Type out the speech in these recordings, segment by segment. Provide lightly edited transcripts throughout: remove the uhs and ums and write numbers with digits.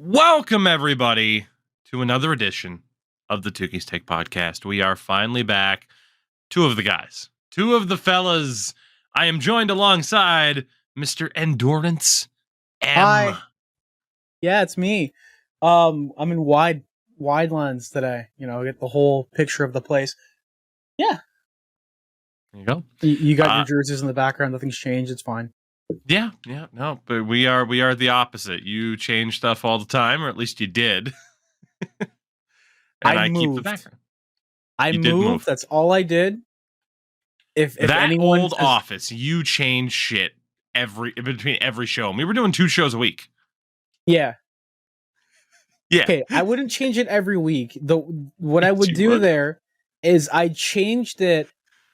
Welcome, everybody, to another edition of the Tougies Take Podcast. We are finally back. Two of the guys, two of the fellas. I am joined alongside Mr. Endurance M. Hi. Yeah, it's me. I'm in wide lens today. Get the whole picture of the place. Yeah. There you go. You got your jerseys in the background. Nothing's changed. It's fine. Yeah, no, but we are the opposite. You change stuff all the time, or at least you did. And I keep the background. I moved. That's all I did. If that anyone old office, you change shit between every show. We were doing 2 shows a week. Yeah. Yeah. Okay, I wouldn't change it every week. What I would do there is I changed it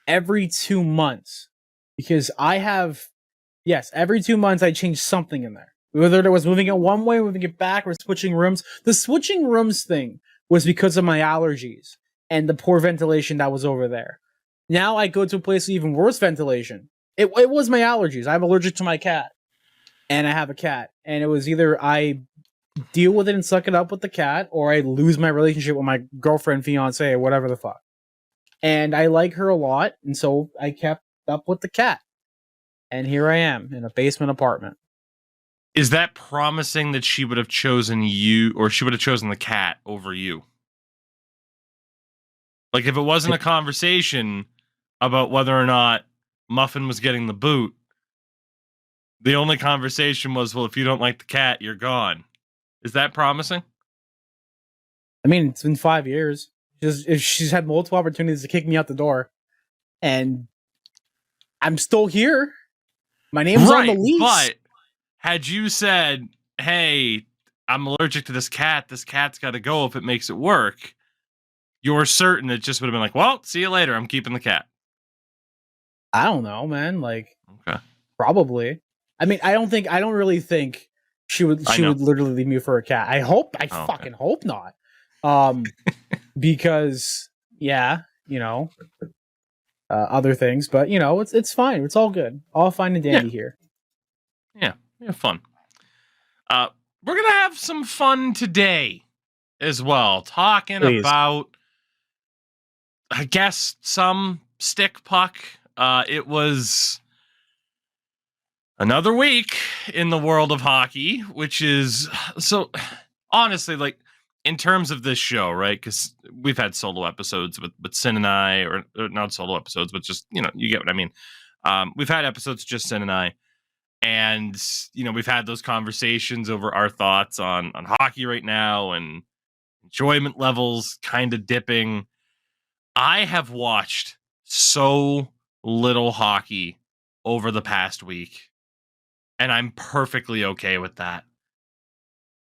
every 2 months because every 2 months I changed something in there. Whether it was moving it one way, moving it back, or switching rooms. The switching rooms thing was because of my allergies and the poor ventilation that was over there. Now I go to a place with even worse ventilation. It was my allergies. I'm allergic to my cat. And I have a cat. And it was either I deal with it and suck it up with the cat, or I lose my relationship with my girlfriend, fiance, or whatever the fuck. And I like her a lot, and so I kept up with the cat. And here I am in a basement apartment. Is that promising that she would have chosen you, or she would have chosen the cat over you? Like, if it wasn't a conversation about whether or not Muffin was getting the boot, the only conversation was, well, if you don't like the cat, you're gone. Is that promising? I mean, it's been 5 years. She's had multiple opportunities to kick me out the door, and I'm still here. My name's on the lease. But had you said, hey, I'm allergic to this cat's got to go if it makes it work, you're certain it just would have been like, well, see you later. I'm keeping the cat. I don't know, man. Like, okay, probably. I mean, I don't really think she would literally leave me for a cat. I fucking hope not. Because other things, but it's fine. It's all good. All fine and dandy here. Yeah, fun. We're gonna have some fun today as well, talking about, I guess, some stick puck. It was another week in the world of hockey, which is so honestly, like, in terms of this show, right? Because we've had solo episodes with Sin and I, or not solo episodes, but just, you get what I mean. We've had episodes just Sin and I, and we've had those conversations over our thoughts on hockey right now and enjoyment levels kind of dipping. I have watched so little hockey over the past week, and I'm perfectly okay with that.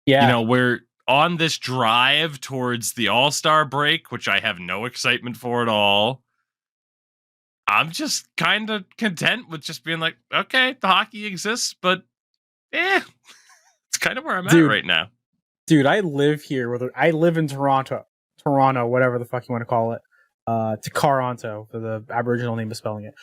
Yeah. We're on this drive towards the All-Star break, which I have no excitement for at all. I'm just kind of content with just being like, okay, the hockey exists, but it's kind of where I'm at right now. Dude, I live here. I live in Toronto, whatever the fuck you want to call it. Toronto, for the Aboriginal name of spelling it.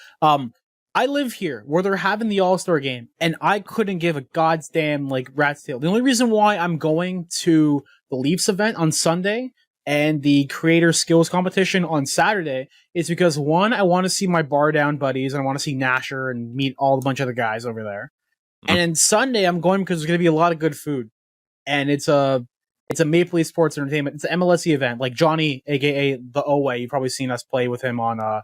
I live here where they're having the All-Star game, and I couldn't give a goddamn rat's tail. The only reason why I'm going to the Leafs event on Sunday and the Creator Skills competition on Saturday is because, one, I want to see my bar down buddies, and I want to see Nasher and meet all the bunch of the guys over there. And then Sunday I'm going because there's going to be a lot of good food, and it's a Maple Leaf Sports Entertainment. It's an MLSE event, like Johnny, aka the Owe. You've probably seen us play with him on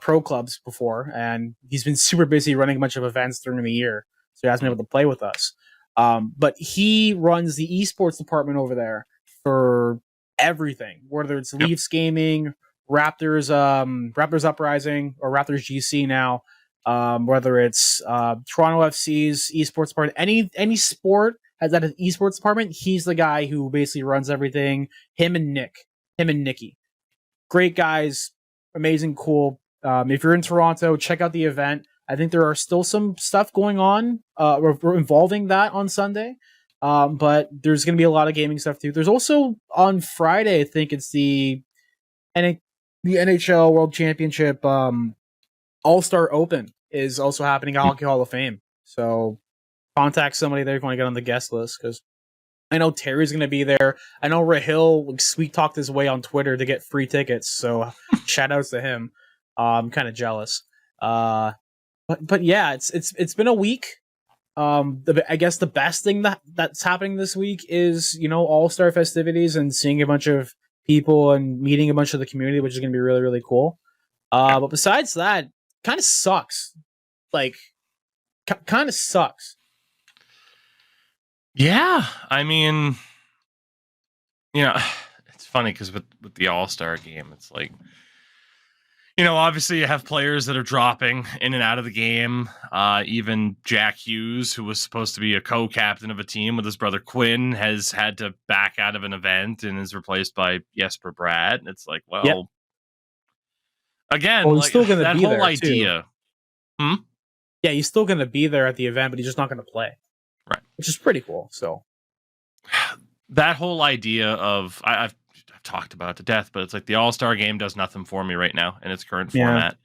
pro clubs before, and he's been super busy running a bunch of events during the year, so he hasn't been able to play with us. But he runs the esports department over there for everything, whether it's Leafs gaming, Raptors Uprising, or Raptors GC now, whether it's Toronto FC's esports department, any sport has that an esports department. He's the guy who basically runs everything. Him and Nikki, great guys, amazing, cool. If you're in Toronto, check out the event. I think there are still some stuff going on involving that on Sunday. But there's going to be a lot of gaming stuff too. There's also on Friday, I think it's the NHL World Championship All-Star Open is also happening at Hockey Hall of Fame. So contact somebody there if you want to get on the guest list, because I know Terry's going to be there. I know Rahil sweet talked his way on Twitter to get free tickets, so shout outs to him. I'm kind of jealous. But yeah, it's been a week. I guess the best thing that's happening this week is All-Star festivities and seeing a bunch of people and meeting a bunch of the community, which is going to be really really cool. But besides that, kind of sucks. Like, kind of sucks. Yeah, I mean, it's funny because with the All-Star game, it's like, obviously you have players that are dropping in and out of the game. Even Jack Hughes, who was supposed to be a co-captain of a team with his brother Quinn, has had to back out of an event and is replaced by Jesper Bratt. And it's like, well, Yep. Again, he's still gonna that be whole there, idea. Yeah, he's still going to be there at the event, but he's just not going to play. Right. Which is pretty cool. So that whole idea of I've talked about it to death, but it's like the All-Star game does nothing for me right now in its current format.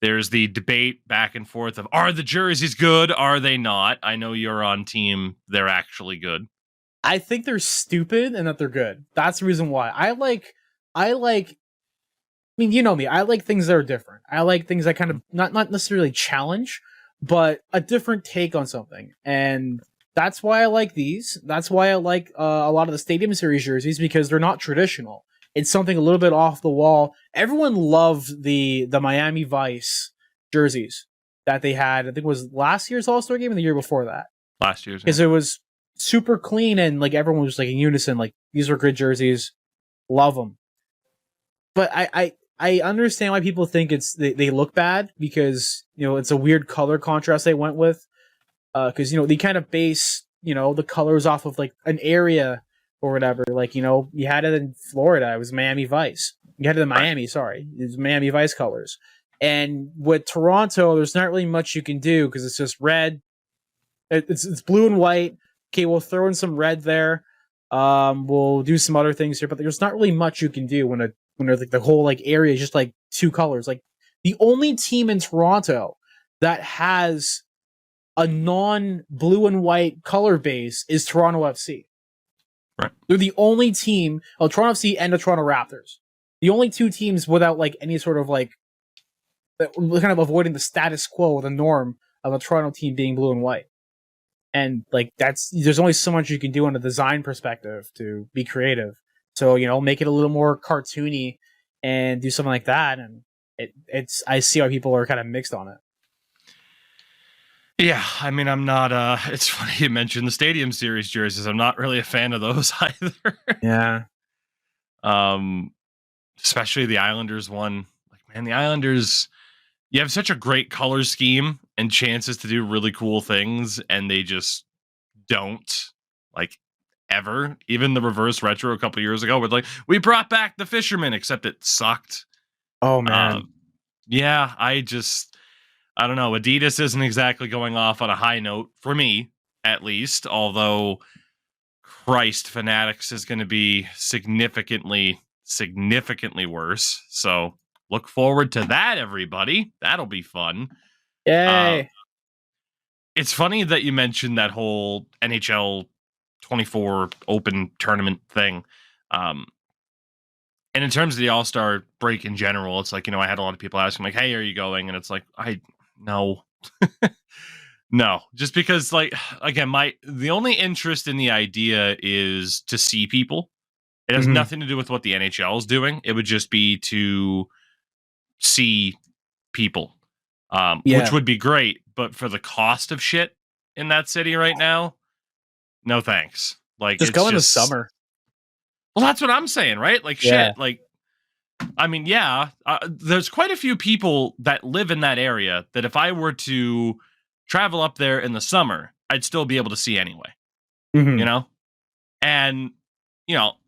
There's the debate back and forth of, are the jerseys good? Are they not? I know you're on team they're actually good. I think they're stupid and that they're good. That's the reason why. I mean, you know me. I like things that are different. I like things that kind of not necessarily challenge, but a different take on something. And that's why I like these. That's why I like a lot of the Stadium Series jerseys, because they're not traditional. It's something a little bit off the wall. Everyone loved the Miami Vice jerseys that they had. I think it was last year's All-Star game and the year before that. Last year's. Because it was super clean and like everyone was like in unison. Like, these are good jerseys. Love them. But I understand why people think they look bad, because it's a weird color contrast they went with, because they kind of base the colors off of like an area or whatever. Like, you had it in Florida, it was Miami Vice. You had it in Miami, sorry, it was Miami Vice colors. And with Toronto, there's not really much you can do because it's just red. It's blue and white. Okay, we'll throw in some red there. We'll do some other things here, but there's not really much you can do when like the whole like area is just like two colors. Like, the only team in Toronto that has a non-blue and white color base is Toronto FC. Right. They're the only team, Toronto FC and the Toronto Raptors. The only two teams without like any sort of like kind of avoiding the status quo, the norm of a Toronto team being blue and white. And like there's only so much you can do on a design perspective to be creative. So, make it a little more cartoony and do something like that. And I see why people are kind of mixed on it. Yeah, I mean, I'm not, it's funny you mentioned the Stadium Series jerseys. I'm not really a fan of those either. Yeah. Especially the Islanders one. Like, man, the Islanders, you have such a great color scheme and chances to do really cool things, and they just don't, like, ever. Even the reverse retro a couple years ago, with like, we brought back the Fisherman, except it sucked. Oh, man. Yeah, I don't know. Adidas isn't exactly going off on a high note for me, at least. Although, Christ, Fanatics is going to be significantly worse. So look forward to that, everybody. That'll be fun. Yay! It's funny that you mentioned that whole NHL 24 Open tournament thing. And in terms of the All-Star break in general, it's like, I had a lot of people asking, like, hey, are you going? And it's like, no. No. Just because, like, again, the only interest in the idea is to see people. It has nothing to do with what the NHL is doing. It would just be to see people, which would be great. But for the cost of shit in that city right now, no thanks. Like, just go in the summer. Well, that's what I'm saying, right? Like, shit. Like, I mean, there's quite a few people that live in that area that if I were to travel up there in the summer, I'd still be able to see anyway. And,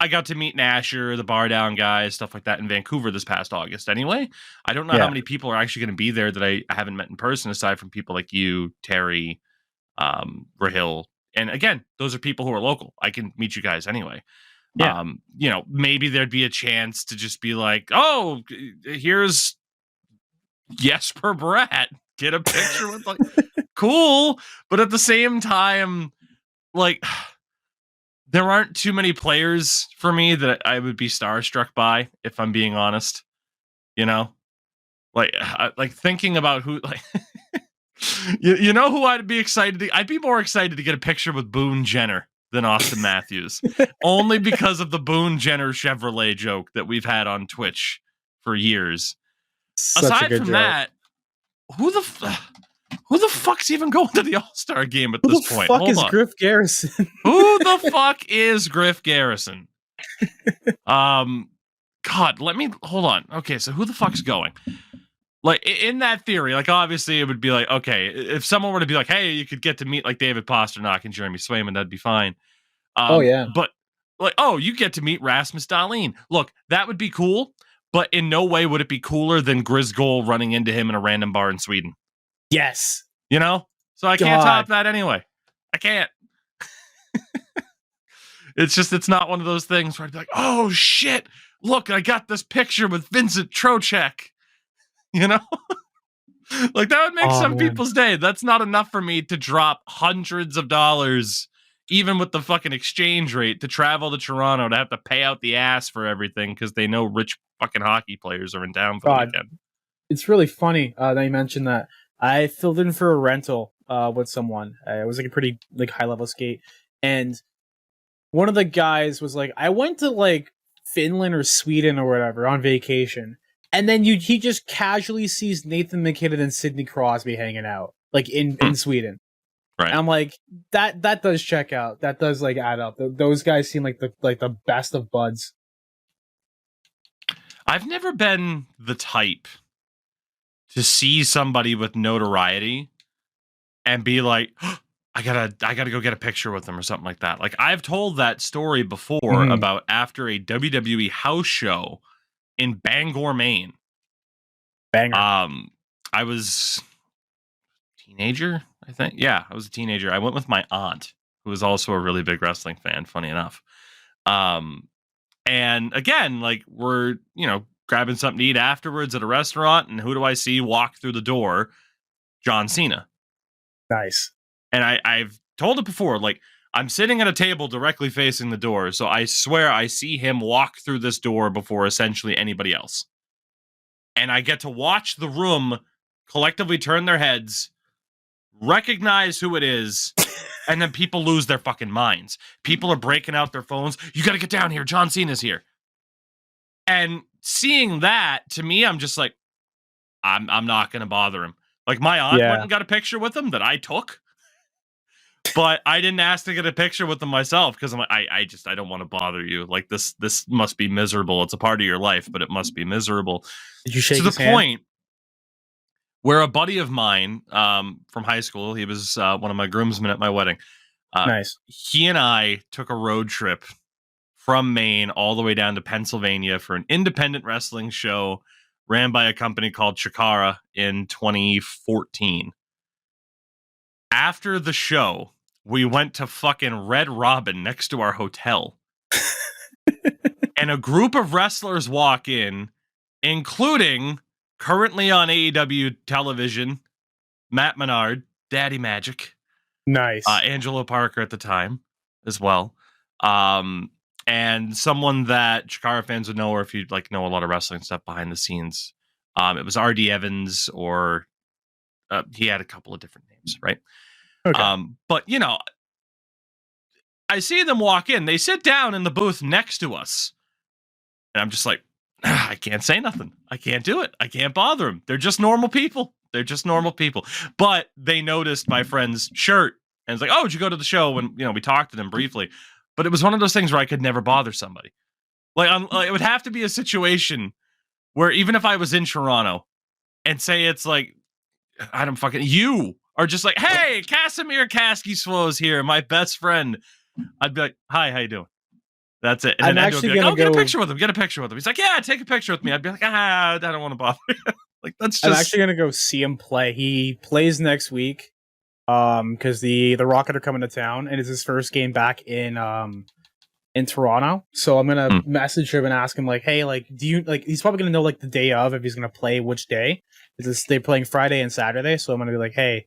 I got to meet Nasher, the Bar Down guys, stuff like that in Vancouver this past August anyway. I don't know how many people are actually going to be there that I haven't met in person, aside from people like you, Terry, Rahil. And again, those are people who are local. I can meet you guys anyway. Yeah. Maybe there'd be a chance to just be like, oh, here's Jesper Bratt. Get a picture with, like, cool. But at the same time, like, there aren't too many players for me that I would be starstruck by, if I'm being honest. You know, like thinking about who, like, you know who I'd be excited to, I'd be more excited to get a picture with Boone Jenner than Austin Matthews, only because of the Boone Jenner Chevrolet joke that we've had on Twitch for years. Aside from that, who the fuck's even going to the All-Star game at this point? Who the fuck is Griff Garrison? Who the fuck is Griff Garrison? God, let me hold on. Okay, so who the fuck's going? Like, in that theory, like, obviously it would be like, okay, if someone were to be like, hey, you could get to meet like David Pasternak and Jeremy Swayman, that'd be fine. Oh yeah, but like, oh, you get to meet Rasmus Dahlin. Look, that would be cool, but in no way would it be cooler than Grisgold running into him in a random bar in Sweden. Yes. You know? So I can't top that anyway. I can't. It's not one of those things where I'd be like, oh shit, look, I got this picture with Vincent Trocheck. You know? Like, that would make some people's day. That's not enough for me to drop hundreds of dollars, even with the fucking exchange rate, to travel to Toronto, to have to pay out the ass for everything because they know rich fucking hockey players are in town for the weekend. It's really funny that you mentioned that. I filled in for a rental with someone. It was like a pretty like high level skate, and one of the guys was like, "I went to like Finland or Sweden or whatever on vacation," and then he just casually sees Nathan McKinnon and Sidney Crosby hanging out like in Sweden. Right. And I'm like, that does check out. That does like add up. Those guys seem like the best of buds. I've never been the type to see somebody with notoriety and be like, oh, I gotta go get a picture with them or something like that. Like, I've told that story before about after a WWE house show in Bangor, Maine. Banger. I was a teenager, I think. Yeah, I was a teenager. I went with my aunt, who was also a really big wrestling fan, funny enough. And again, like, we're, grabbing something to eat afterwards at a restaurant, and who do I see walk through the door? John Cena. Nice. And I've told it before, like, I'm sitting at a table directly facing the door, so I swear I see him walk through this door before essentially anybody else. And I get to watch the room collectively turn their heads, recognize who it is, and then people lose their fucking minds. People are breaking out their phones. You got to get down here. John Cena's here. And seeing that, to me, I'm just like, I'm not going to bother him. Like, my aunt went and got a picture with him that I took, but I didn't ask to get a picture with him myself because I'm like, I don't want to bother you. Like, this must be miserable. It's a part of your life, but it must be miserable. Did you shake to his the hand? point where a buddy of mine from high school, he was one of my groomsmen at my wedding. Nice. He and I took a road trip from Maine all the way down to Pennsylvania for an independent wrestling show ran by a company called Chikara in 2014. After the show, we went to fucking Red Robin next to our hotel. And a group of wrestlers walk in, including currently on AEW television, Matt Menard, Daddy Magic. Nice. Angelo Parker at the time as well. And someone that Chikara fans would know, or if you like know a lot of wrestling stuff behind the scenes, it was R.D. Evans, or he had a couple of different names, right? Okay. But I see them walk in. They sit down in the booth next to us, and I'm just like, I can't say nothing. I can't do it. I can't bother them. They're just normal people. But they noticed my friend's shirt, and it's like, oh, did you go to the show? When we talked to them briefly. But it was one of those things where I could never bother somebody. Like, it would have to be a situation where even if I was in Toronto and say it's like, I don't fucking, you are just like, hey, Casimir Kaskisuo's here, my best friend. I'd be like, hi, how you doing? That's it. And then Ed would be like, oh, get a picture with him. He's like, yeah, take a picture with me. I'd be like, I don't want to bother you. Like, that's just. I'm actually going to go see him play. He plays next week. Because the Rocket are coming to town, and it's his first game back in Toronto. So I'm gonna message him and ask him like, hey, like, do you like? He's probably gonna know like the day of if he's gonna play which day. They're playing Friday and Saturday, so I'm gonna be like, hey,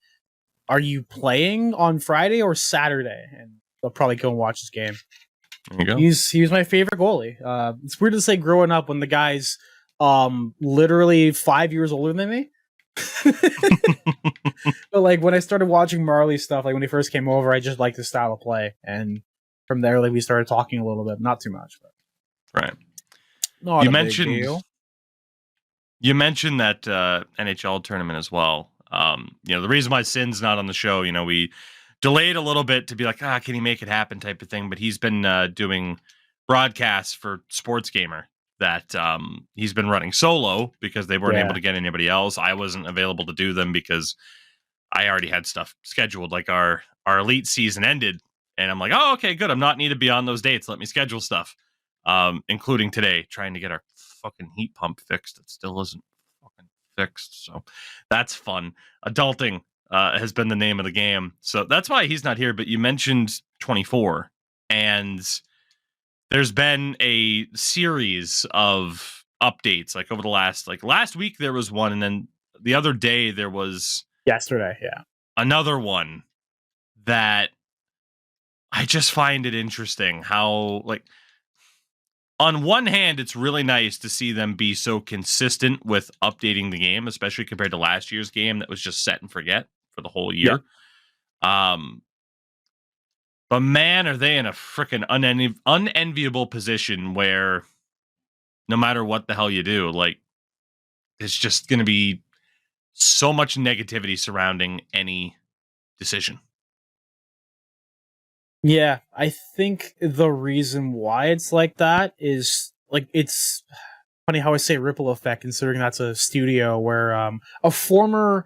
are you playing on Friday or Saturday? And they'll probably go and watch this game. There you go. He was my favorite goalie. It's weird to say growing up when the guy's literally 5 years older than me. But like when I started watching Marley stuff, like when he first came over, I just liked his style of play, and from there, like we started talking a little bit, not too much, but Right. not You a mentioned big deal. you mentioned that NHL tournament as well. The reason why Sin's not on the show, we delayed a little bit to be like, can he make it happen type of thing. But he's been doing broadcasts for Sports Gamer that he's been running solo because they weren't able to get anybody else. I wasn't available to do them because I already had stuff scheduled. Like our elite season ended, and I'm like, oh, okay, good. I'm not needed to be on those dates. Let me schedule stuff, including today, trying to get our fucking heat pump fixed. It still isn't fucking fixed, so that's fun. Adulting has been the name of the game, so that's why he's not here. But you mentioned 24, and there's been a series of updates like over the last week there was one, and then the other day there was yesterday, another one that I just find it interesting how, like, on one hand, it's really nice to see them be so consistent with updating the game, especially compared to last year's game that was just set and forget for the whole year. But man, are they in a freaking unenviable position where no matter what the hell you do, like, it's just going to be so much negativity surrounding any decision. Yeah, I think the reason why it's like that is like it's funny how I say ripple effect, considering that's a studio where a former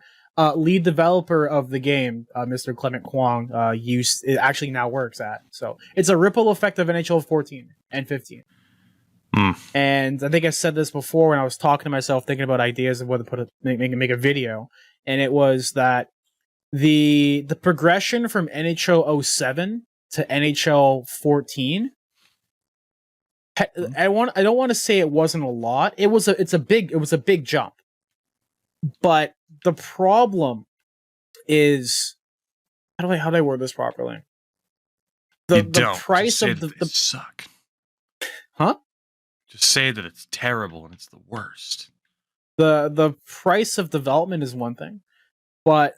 lead developer of the game, Mr. Clement Kwong, it actually now works at. So it's a ripple effect of NHL 14 and 15. And I think I said this before when I was talking to myself, thinking about ideas of whether to make a video, and it was that the progression from NHL 07 to NHL 14. I don't want to say it wasn't a lot. It's a big jump. But the problem is, how do I word this properly? The price of the suck. Huh? Just say that it's terrible and it's the worst. The price of development is one thing, but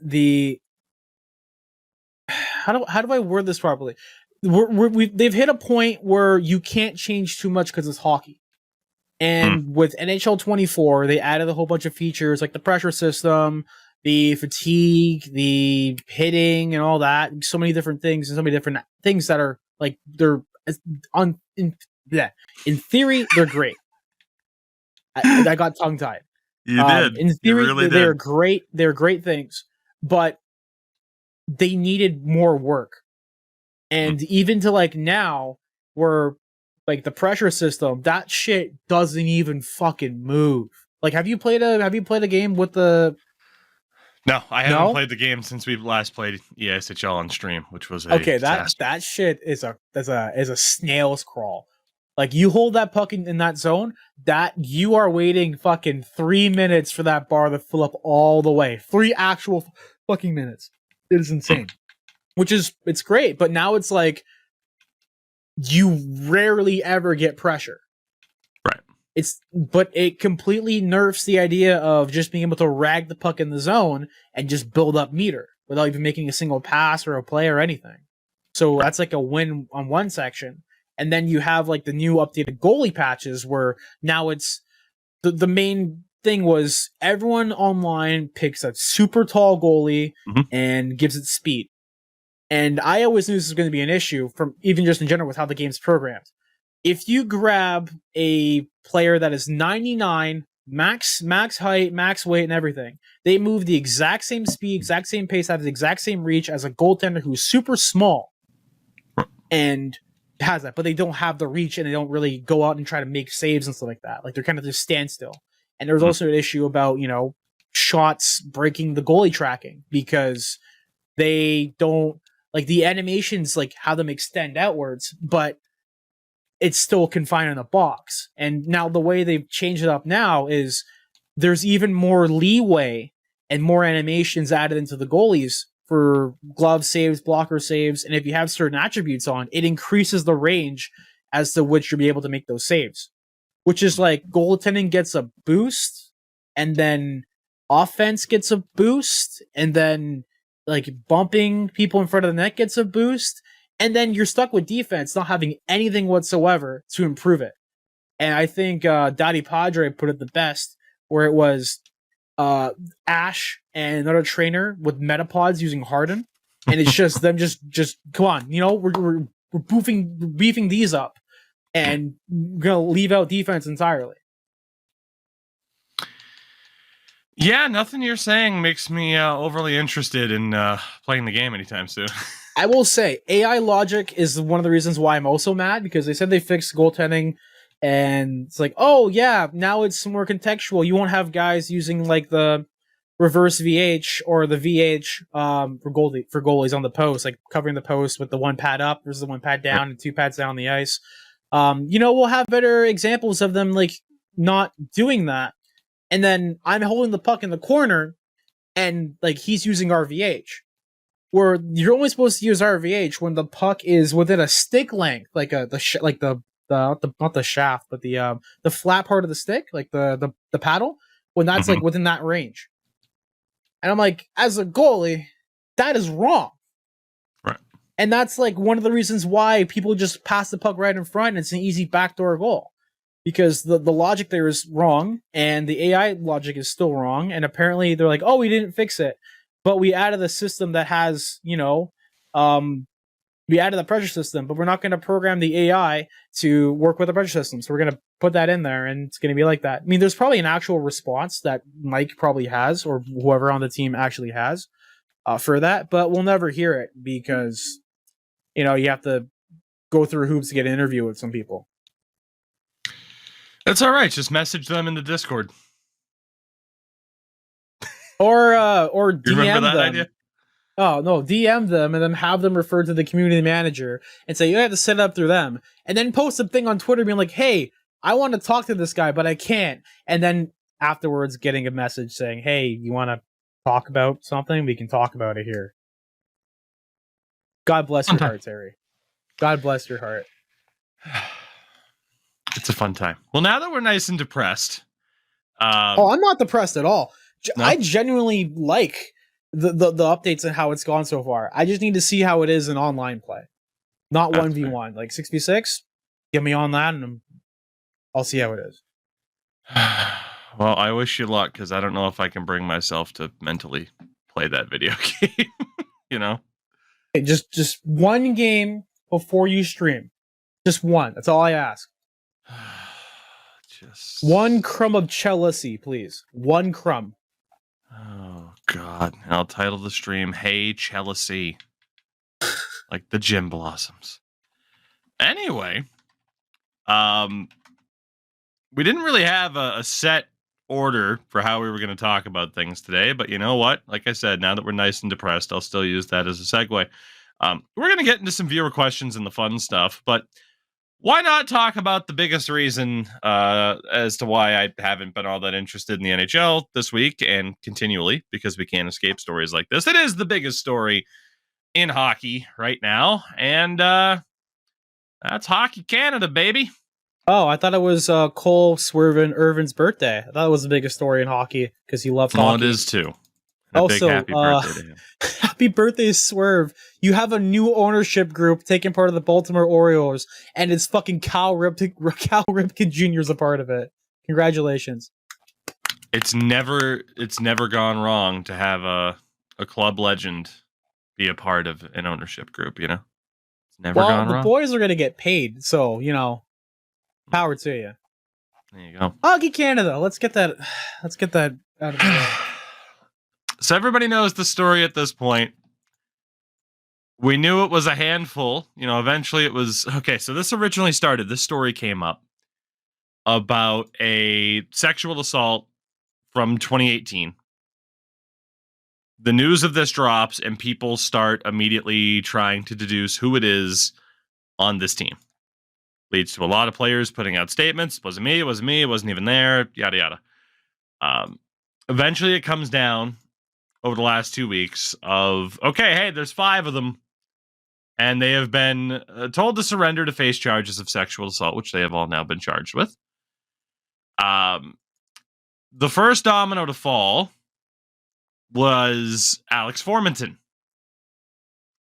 how do I word this properly? They've hit a point where you can't change too much because it's hockey. And with NHL 24, they added a whole bunch of features like the pressure system, the fatigue, the hitting, and all that. So many different things, and so many different things that are like in theory they're great. I got tongue tied. You did. In theory, you really they're did. great. They're great things, but they needed more work. And even to like now, where like the pressure system, that shit doesn't even fucking move. Like, have you played a game with the? No, I haven't played the game since we last played ESHL on stream, which was that shit is a snail's crawl. Like, you hold that puck in that zone, that you are waiting fucking 3 minutes for that bar to fill up all the way. 3 actual fucking minutes. It is insane. It's great, but now it's like you rarely ever get pressure. Right. But it completely nerfs the idea of just being able to rag the puck in the zone and just build up meter without even making a single pass or a play or anything. So that's like a win on one section. And then you have like the new updated goalie patches where now it's the main thing was everyone online picks a super tall goalie and gives it speed. And I always knew this was going to be an issue from even just in general with how the game's programmed. If you grab a player that is 99, max height, max weight, and everything, they move the exact same speed, exact same pace, have the exact same reach as a goaltender who's super small and has that, but they don't have the reach and they don't really go out and try to make saves and stuff like that. Like, they're kind of just standstill. And there's also an issue about, shots breaking the goalie tracking because they don't, like, the animations, like, have them extend outwards, but it's still confined in a box. And now the way they've changed it up now is there's even more leeway and more animations added into the goalies for glove saves, blocker saves, and if you have certain attributes on, it increases the range as to which you'll be able to make those saves. Which is like goaltending gets a boost, and then offense gets a boost, and then like bumping people in front of the net gets a boost, and then you're stuck with defense not having anything whatsoever to improve it. And I think Daddy Padre put it the best, where it was Ash and another trainer with metapods using Harden, and it's just them just come on, we're beefing these up, and we're gonna leave out defense entirely. Yeah, nothing you're saying makes me overly interested in playing the game anytime soon. I will say, AI logic is one of the reasons why I'm also mad, because they said they fixed goaltending, and it's like, oh yeah, now it's more contextual. You won't have guys using like the reverse VH or the VH for goalies on the post, like covering the post with the one pad up versus the one pad down and two pads down on the ice. We'll have better examples of them like not doing that. And then I'm holding the puck in the corner, and like he's using RVH, where you're only supposed to use RVH when the puck is within a stick length, like not the shaft, but the flat part of the stick, like the paddle, when that's like within that range. And I'm like, as a goalie, that is wrong. Right. And that's like one of the reasons why people just pass the puck right in front, and it's an easy backdoor goal. Because the logic there is wrong, and the AI logic is still wrong, and apparently they're like, oh, we didn't fix it, but we added a system that has, we added the pressure system, but we're not going to program the AI to work with the pressure system, so we're going to put that in there, and it's going to be like that. I mean, there's probably an actual response that Mike probably has, or whoever on the team actually has, for that, but we'll never hear it, because, you have to go through hoops to get an interview with some people. That's all right. Just message them in the Discord. Or DM you remember that them. idea? Oh, no, DM them and then have them refer to the community manager and say, you have to set it up through them. And then post a thing on Twitter being like, hey, I want to talk to this guy, but I can't. And then afterwards getting a message saying, hey, you want to talk about something? We can talk about it here. God bless your heart, Terry. God bless your heart. It's a fun time. Well, now that we're nice and depressed. I'm not depressed at all. No? I genuinely like the updates and how it's gone so far. I just need to see how it is in online play. Not 1v1. Like 6v6. Get me on that, and I'll see how it is. Well, I wish you luck, because I don't know if I can bring myself to mentally play that video game. Hey, just one game before you stream. Just one. That's all I ask. Just one crumb of jealousy, please. One crumb. Oh God! And I'll title the stream "Hey Chelsea," like the gym blossoms. Anyway, we didn't really have a set order for how we were going to talk about things today, but you know what? Like I said, now that we're nice and depressed, I'll still use that as a segue. We're going to get into some viewer questions and the fun stuff, but why not talk about the biggest reason as to why I haven't been all that interested in the NHL this week and continually, because we can't escape stories like this. It is the biggest story in hockey right now, and that's Hockey Canada, baby. Oh, I thought it was Cole Swervin Irvin's birthday. I thought it was the biggest story in hockey because he loves hockey. Well, it is too. Also, big happy birthday to him. Happy birthday, Swerve. You have a new ownership group taking part of the Baltimore Orioles, and it's fucking Cal Ripken Jr. is a part of it. Congratulations. It's never gone wrong to have a club legend be a part of an ownership group, It's never gone wrong. The boys are going to get paid, so, power to you. There you go. Hockey Canada. Let's get that out of the way. So everybody knows the story at this point. We knew it was a handful. Eventually it was... Okay, so this story came up about a sexual assault from 2018. The news of this drops, and people start immediately trying to deduce who it is on this team. Leads to a lot of players putting out statements. It wasn't me, it wasn't even there, yada, yada. Eventually it comes down over the last 2 weeks of, okay, hey, there's 5 of them. And they have been told to surrender to face charges of sexual assault, which they have all now been charged with. The first domino to fall was Alex Formenton,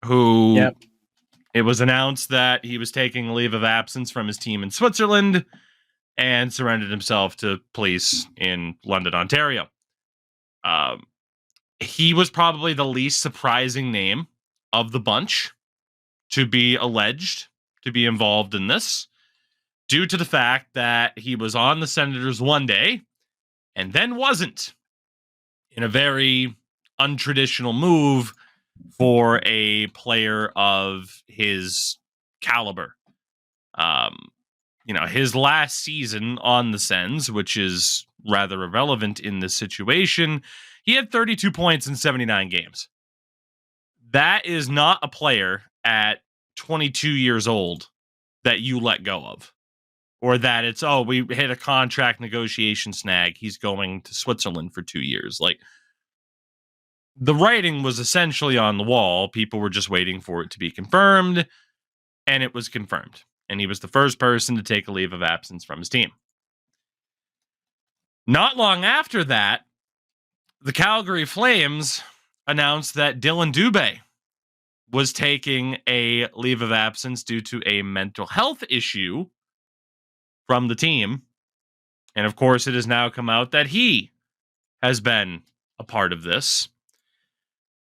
who it was announced that he was taking a leave of absence from his team in Switzerland and surrendered himself to police in London, Ontario. He was probably the least surprising name of the bunch to be alleged to be involved in this, due to the fact that he was on the Senators one day and then wasn't, in a very untraditional move for a player of his caliber. His last season on the Sens, which is rather irrelevant in this situation, he had 32 points in 79 games. That is not a player at 22 years old that you let go of. Or that it's, we hit a contract negotiation snag. He's going to Switzerland for 2 years. Like, the writing was essentially on the wall. People were just waiting for it to be confirmed. And it was confirmed. And he was the first person to take a leave of absence from his team. Not long after that, the Calgary Flames announced that Dylan Dubé was taking a leave of absence due to a mental health issue from the team. And of course, it has now come out that he has been a part of this.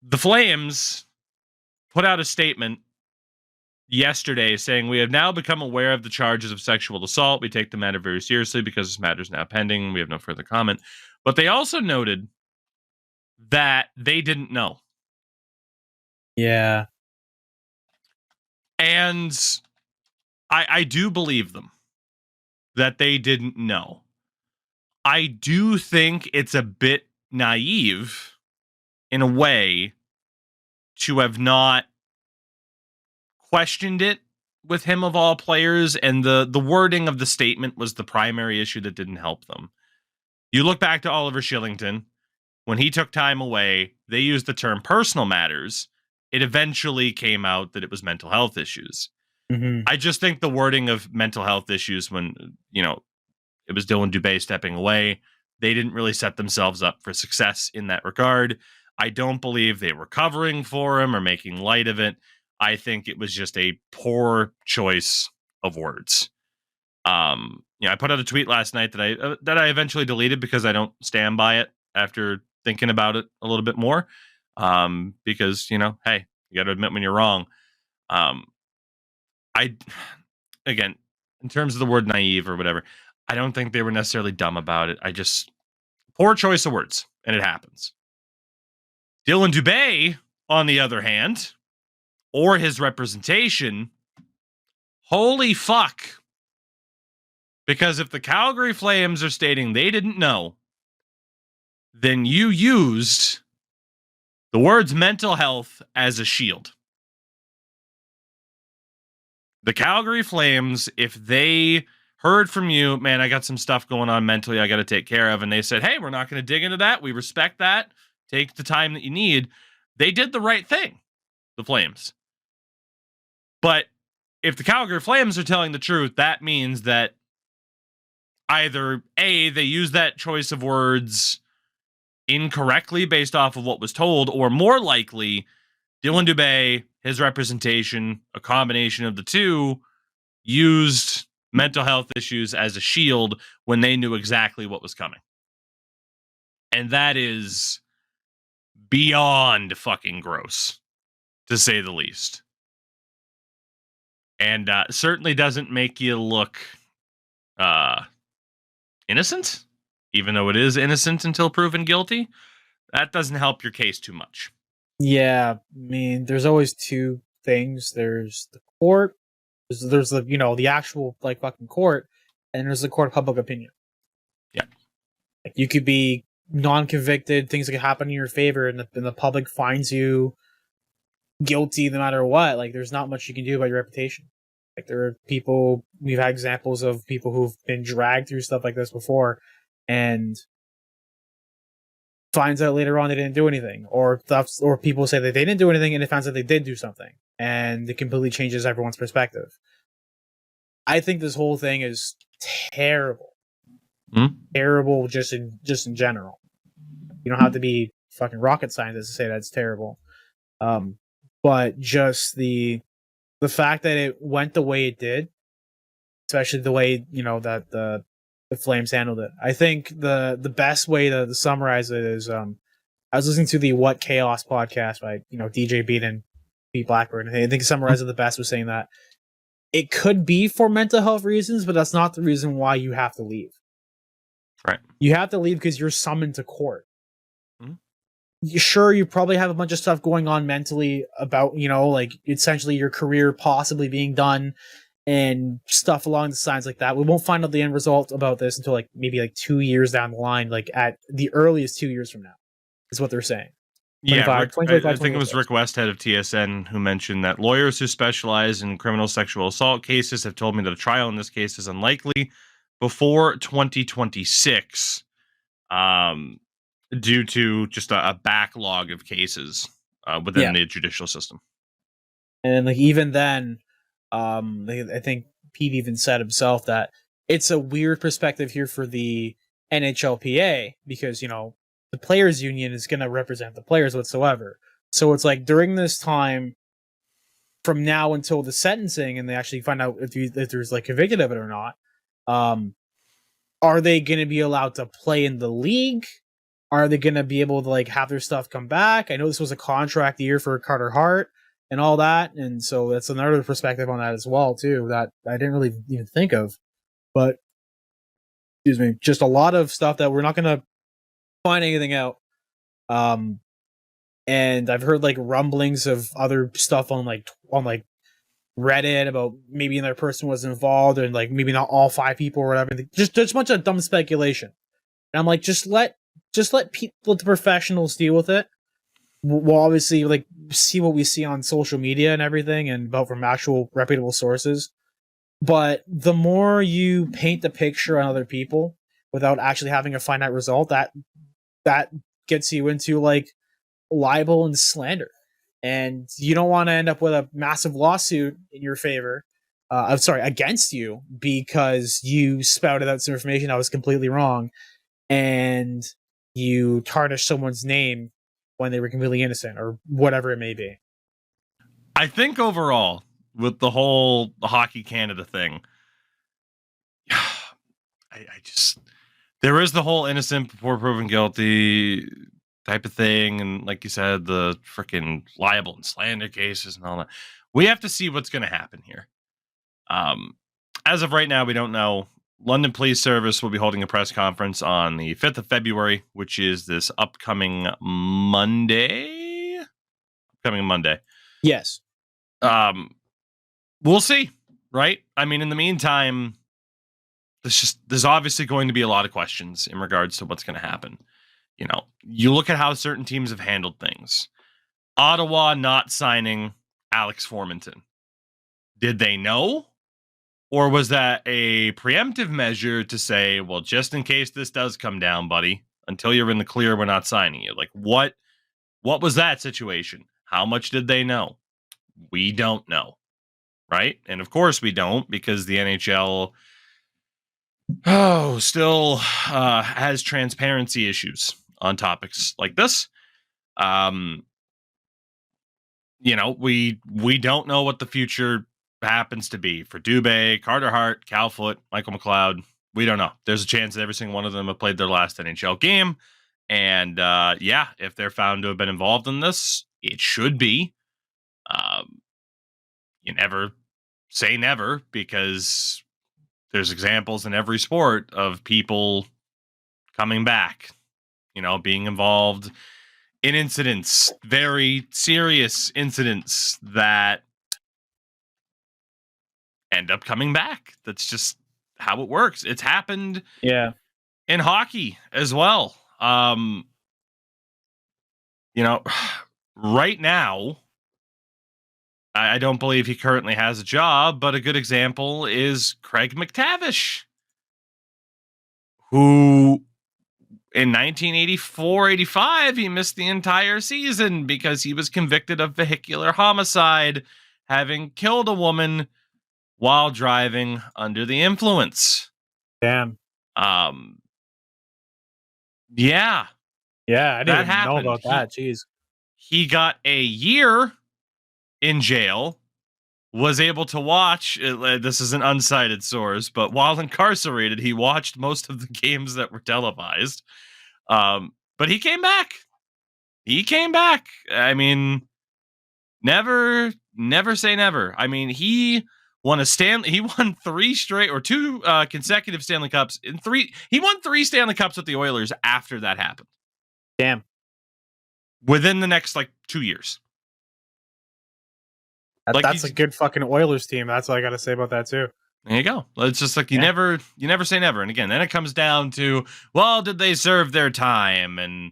The Flames put out a statement yesterday saying, we have now become aware of the charges of sexual assault. We take the matter very seriously because this matter is now pending. We have no further comment. But they also noted that they didn't know. Yeah. And I do believe them that they didn't know. I do think it's a bit naive in a way to have not questioned it with him of all players, and the wording of the statement was the primary issue that didn't help them. You look back to Oliver Shillington, when he took time away, they used the term personal matters. It eventually came out that it was mental health issues. Mm-hmm. I just think the wording of mental health issues when, it was Dylan Dubé stepping away, they didn't really set themselves up for success in that regard. I don't believe they were covering for him or making light of it. I think it was just a poor choice of words. I put out a tweet last night that I eventually deleted because I don't stand by it after thinking about it a little bit more. Because, hey, you got to admit when you're wrong. Again, in terms of the word naive or whatever, I don't think they were necessarily dumb about it. Poor choice of words, and it happens. Dylan Dubé, on the other hand, or his representation, holy fuck. Because if the Calgary Flames are stating they didn't know, then you used the words mental health as a shield. The Calgary Flames, if they heard from you, man, I got some stuff going on mentally I got to take care of, and they said, hey, we're not going to dig into that. We respect that. Take the time that you need. They did the right thing, the Flames. But if the Calgary Flames are telling the truth, that means that either A, they use that choice of words incorrectly based off of what was told, or more likely, Dylan Dubé, his representation, a combination of the two, used mental health issues as a shield when they knew exactly what was coming. And that is beyond fucking gross, to say the least. And certainly doesn't make you look innocent, even though it is innocent until proven guilty. That doesn't help your case too much. Yeah, I mean, there's always two things. There's the court, there's the the actual fucking court, and there's the court of public opinion. Yeah, like you could be non-convicted, things that could happen in your favor, and the public finds you guilty no matter what. Like, there's not much you can do about your reputation. Like, there are people, we've had examples of people who've been dragged through stuff like this before, and finds out later on they didn't do anything, or people say that they didn't do anything and it finds out they did do something, and it completely changes everyone's perspective. I think this whole thing is terrible. Terrible just in general. You don't have to be fucking rocket scientist to say that's terrible. But just the fact that it went the way it did, especially the way, that the Flames handled it. I think the best way to summarize it is, I was listening to the What Chaos podcast by, DJ Beat and Pete Blackburn. And I think summarized it the best was saying that it could be for mental health reasons, but that's not the reason why you have to leave. Right. You have to leave because you're summoned to court. Sure, you probably have a bunch of stuff going on mentally about, like essentially your career possibly being done and stuff along the lines like that. We won't find out the end result about this until maybe 2 years down the line, at the earliest 2 years from now, is what they're saying. Yeah, I think it was Rick Westhead of TSN who mentioned that lawyers who specialize in criminal sexual assault cases have told me that a trial in this case is unlikely before 2026, due to just a backlog of cases within the judicial system. And even then, I think Pete even said himself that it's a weird perspective here for the NHLPA because, the players union is going to represent the players whatsoever. So it's during this time from now until the sentencing and they actually find out if there's convicted of it or not, are they going to be allowed to play in the league? Are they going to be able to have their stuff come back? I know this was a contract year for Carter Hart and all that. And so that's another perspective on that as well, too, that I didn't really even think of. But, excuse me, just a lot of stuff that we're not going to find anything out. And I've heard rumblings of other stuff on Reddit about maybe another person was involved and maybe not all 5 people or whatever. Just a bunch of dumb speculation. And I'm just let the professionals deal with it. We'll obviously see what we see on social media and everything and about from actual reputable sources. But the more you paint the picture on other people without actually having a finite result, that gets you into libel and slander. And you don't want to end up with a massive lawsuit in your favor. Against you because you spouted out some information that was completely wrong and you tarnish someone's name when they were completely innocent or whatever it may be. I think overall, with the whole Hockey Canada thing, there is the whole innocent before proven guilty type of thing. And like you said, the freaking libel and slander cases and all that. We have to see what's going to happen here. As of right now, we don't know. London Police Service will be holding a press conference on the 5th of February, which is this upcoming Monday. Yes. We'll see, right? I mean, in the meantime, there's obviously going to be a lot of questions in regards to what's going to happen. You look at how certain teams have handled things. Ottawa not signing Alex Formenton. Did they know? Or was that a preemptive measure to say, well, just in case this does come down, buddy, until you're in the clear, we're not signing you? What was that situation? How much did they know? We don't know, right? And of course we don't, because the NHL still has transparency issues on topics like this. We don't know what the future happens to be for Dubé, Carter Hart, Cal Foote, Michael McLeod. We don't know. There's a chance that every single one of them have played their last NHL game. And if they're found to have been involved in this, it should be. You never say never, because there's examples in every sport of people coming back, being involved in incidents, very serious incidents that end up coming back. That's just how it works. It's happened in hockey as well. Right now, I don't believe he currently has a job, but a good example is Craig McTavish, who in 1984-85, he missed the entire season because he was convicted of vehicular homicide, having killed a woman while driving under the influence. Damn. Yeah. Yeah, I didn't even know happened. about that. Jeez. He got a year in jail, was able to watch, this is an unsighted source, but while incarcerated, he watched most of the games that were televised. But he came back. I mean, never say never. I mean, he won three straight or two consecutive Stanley Cups he won 3 Stanley Cups with the Oilers after that happened. Damn. Within the next 2 years. That's a good fucking Oilers team. That's all I got to say about that too. There you go. It's just you never say never. And again, then it comes down to, well, did they serve their time and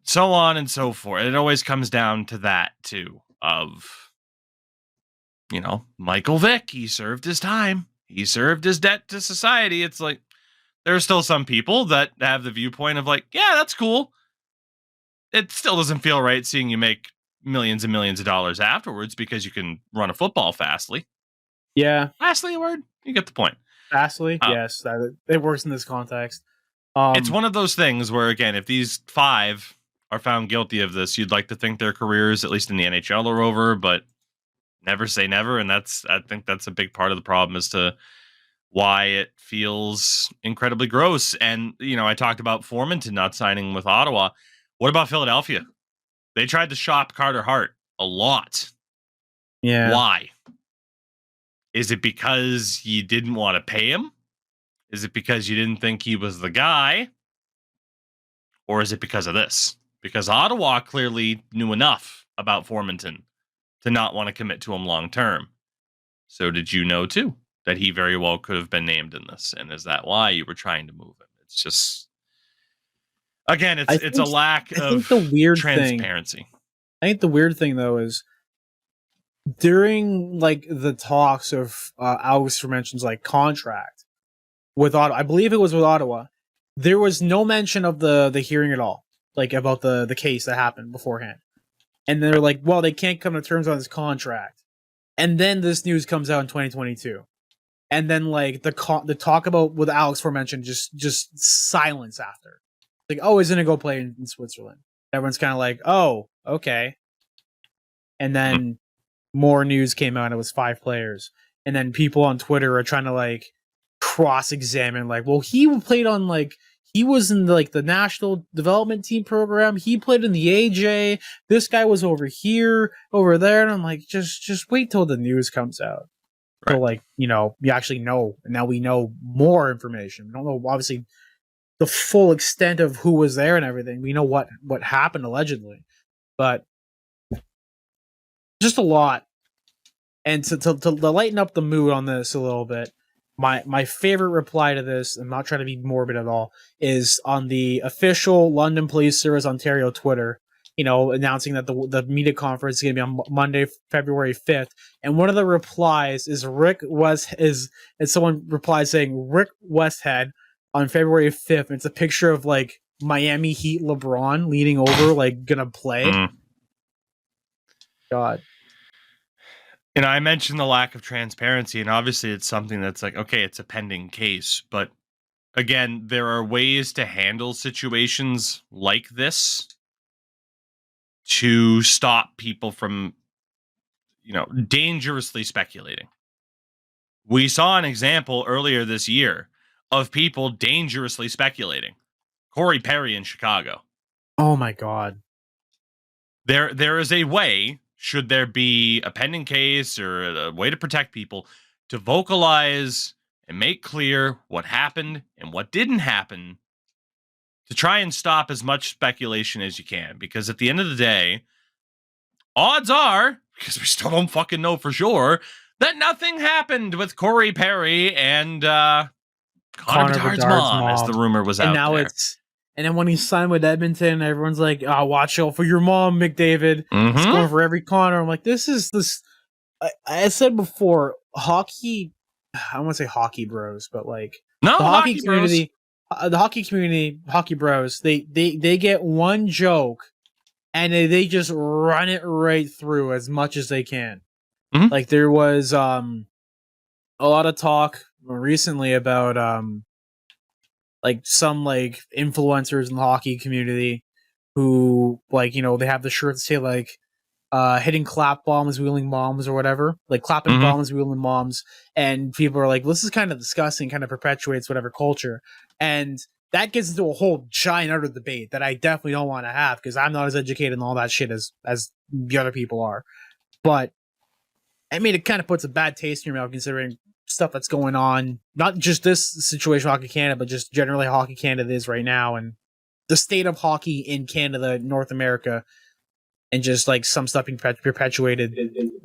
so on and so forth. It always comes down to that too of, Michael Vick, he served his time. He served his debt to society. It's there are still some people that have the viewpoint of yeah, that's cool. It still doesn't feel right seeing you make millions and millions of dollars afterwards because you can run a football fastly. Yeah. Fastly a word? You get the point. Fastly? Yes. It works in this context. It's one of those things where, again, if these 5 are found guilty of this, you'd like to think their careers, at least in the NHL, are over, but never say never. And I think that's a big part of the problem as to why it feels incredibly gross. And, I talked about Formanton not signing with Ottawa. What about Philadelphia? They tried to shop Carter Hart a lot. Yeah. Why? Is it because you didn't want to pay him? Is it because you didn't think he was the guy? Or is it because of this? Because Ottawa clearly knew enough about Formanton to not want to commit to him long term. So did you know too that he very well could have been named in this? And is that why you were trying to move him? It's just, again, it's a lack of transparency. I think the weird thing though is during the talks of Alex Fermention's contract with Ottawa, I believe it was with Ottawa, there was no mention of the hearing at all, about the case that happened beforehand. And they're well, they can't come to terms on this contract. And then this news comes out in 2022. And then the talk about with Alex Fermention just silence after. Oh, he's gonna go play in Switzerland. Everyone's kind of oh, okay. And then more news came out. And it was 5 players, and then people on Twitter are trying to cross-examine. Well, he played on he was in the national development team program. He played in the AJ. This guy was over here, over there, and I'm just wait till the news comes out. Right. So you actually know, and now we know more information. We don't know obviously the full extent of who was there and everything. We know what happened allegedly, but just a lot. And to lighten up the mood on this a little bit, my favorite reply to this, I'm not trying to be morbid at all, is on the official London Police Service Ontario Twitter, announcing that the media conference is going to be on Monday, February 5th. And one of the replies is someone replies saying Rick Westhead on February 5th. And it's a picture of Miami Heat LeBron leaning over, gonna play. God. And I mentioned the lack of transparency, and obviously it's something that's okay, it's a pending case. But again, there are ways to handle situations like this to stop people from, dangerously speculating. We saw an example earlier this year of people dangerously speculating. Corey Perry in Chicago. Oh my God. There is a way, should there be a pending case or a way to protect people, to vocalize and make clear what happened and what didn't happen, to try and stop as much speculation as you can. Because at the end of the day, odds are, because we still don't fucking know for sure, that nothing happened with Corey Perry and Connor Bedard's mom, as the rumor was out there. And then when he signed with Edmonton, everyone's watch out for your mom, McDavid. Mm-hmm. He's going for every Connor. I'm this. I said before, hockey, I don't want to say hockey bros, but no, the hockey community. the hockey community, hockey bros, they get one joke and they just run it right through as much as they can. Mhm. Like there was a lot of talk recently about like some like influencers in the hockey community who like, you know, they have the shirts say like hitting clap bombs, wheeling bombs, or whatever, like clapping Mhm. bombs, wheeling bombs, and people are like, well, "This is kind of disgusting," kind of perpetuates whatever culture, and that gets into a whole giant other debate that I definitely don't want to have because I'm not as educated in all that shit as the other people are. But I mean, it kind of puts a bad taste in your mouth considering stuff that's going on, not just this situation with Hockey Canada, but just generally Hockey Canada is right now, and the state of hockey in Canada, North America, and just like some stuff being perpetuated.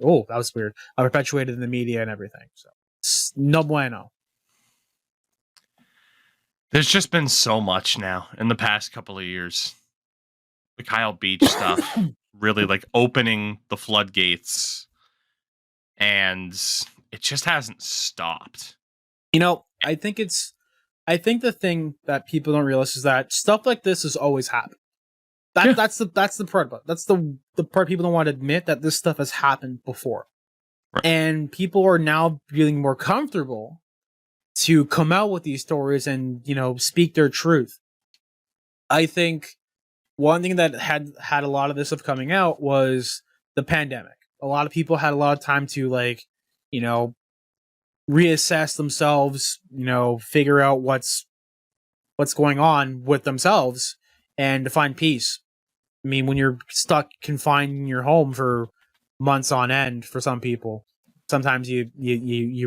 Oh, that was weird. Perpetuated in the media and everything. So it's no bueno. There's just been so much now in the past couple of years. The Kyle Beach stuff really like opening the floodgates, and it just hasn't stopped. You know, I think the thing that people don't realize is that stuff like this has always happened. That's the part about it. That's the part people don't want to admit, that this stuff has happened before. Right. And people are now feeling more comfortable to come out with these stories and, you know, speak their truth. I think one thing that had a lot of this stuff coming out was the pandemic. A lot of people had a lot of time to, like, you know, reassess themselves, you know, figure out what's going on with themselves and to find peace. I mean, when you're stuck confined in your home for months on end, for some people, sometimes you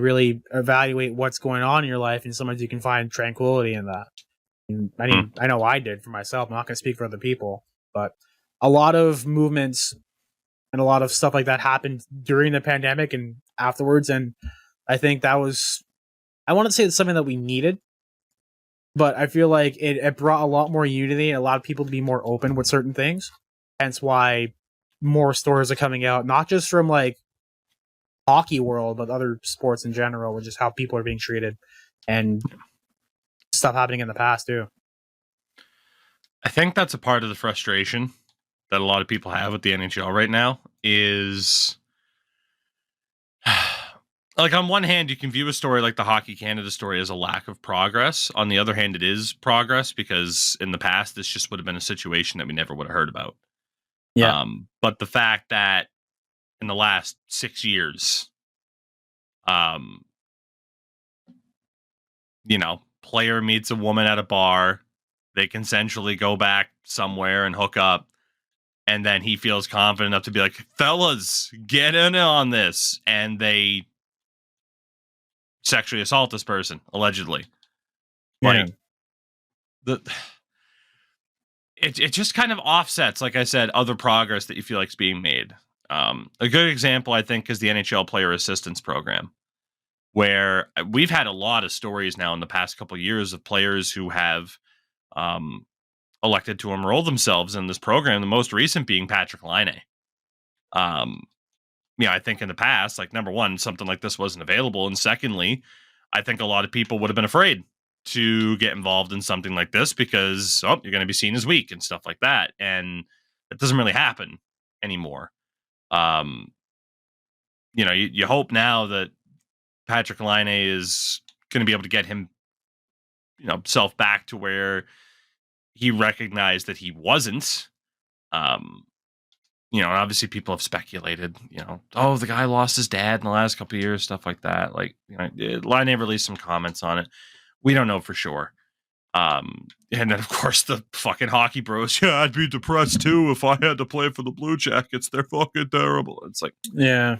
really evaluate what's going on in your life, and sometimes you can find tranquility in that. And I mean, I know I did for myself. I'm not going to speak for other people, but a lot of movements and a lot of stuff like that happened during the pandemic and afterwards. And I think that was, I want to say it's something that we needed, but I feel like it brought a lot more unity and a lot of people to be more open with certain things. Hence why more stories are coming out, not just from like hockey world, but other sports in general, which is how people are being treated and stuff happening in the past too. I think that's a part of the frustration that a lot of people have with the NHL right now is like, on one hand, you can view a story like the Hockey Canada story as a lack of progress. On the other hand, it is progress because in the past, this just would have been a situation that we never would have heard about. Yeah. But the fact that in the last 6 years, um, you know, player meets a woman at a bar, they consensually go back somewhere and hook up, and then he feels confident enough to be like, fellas, get in on this. And they sexually assault this person, allegedly. Yeah. Like, it just kind of offsets, like I said, other progress that you feel like is being made. A good example, I think, is the NHL Player Assistance Program, where we've had a lot of stories now in the past couple of years of players who have elected to enroll themselves in this program. The most recent being Patrick Laine. I think in the past, like, number one, something like this wasn't available, and secondly, I think a lot of people would have been afraid to get involved in something like this because you're going to be seen as weak and stuff like that, and it doesn't really happen anymore. You hope now that Patrick Laine is going to be able to get him, self back to where he recognized that he wasn't. And obviously people have speculated, oh, the guy lost his dad in the last couple of years, stuff like that. Like, Laine released some comments on it. We don't know for sure. And then, of course, the fucking hockey bros. Yeah, I'd be depressed too if I had to play for the Blue Jackets. They're fucking terrible. It's like, Yeah.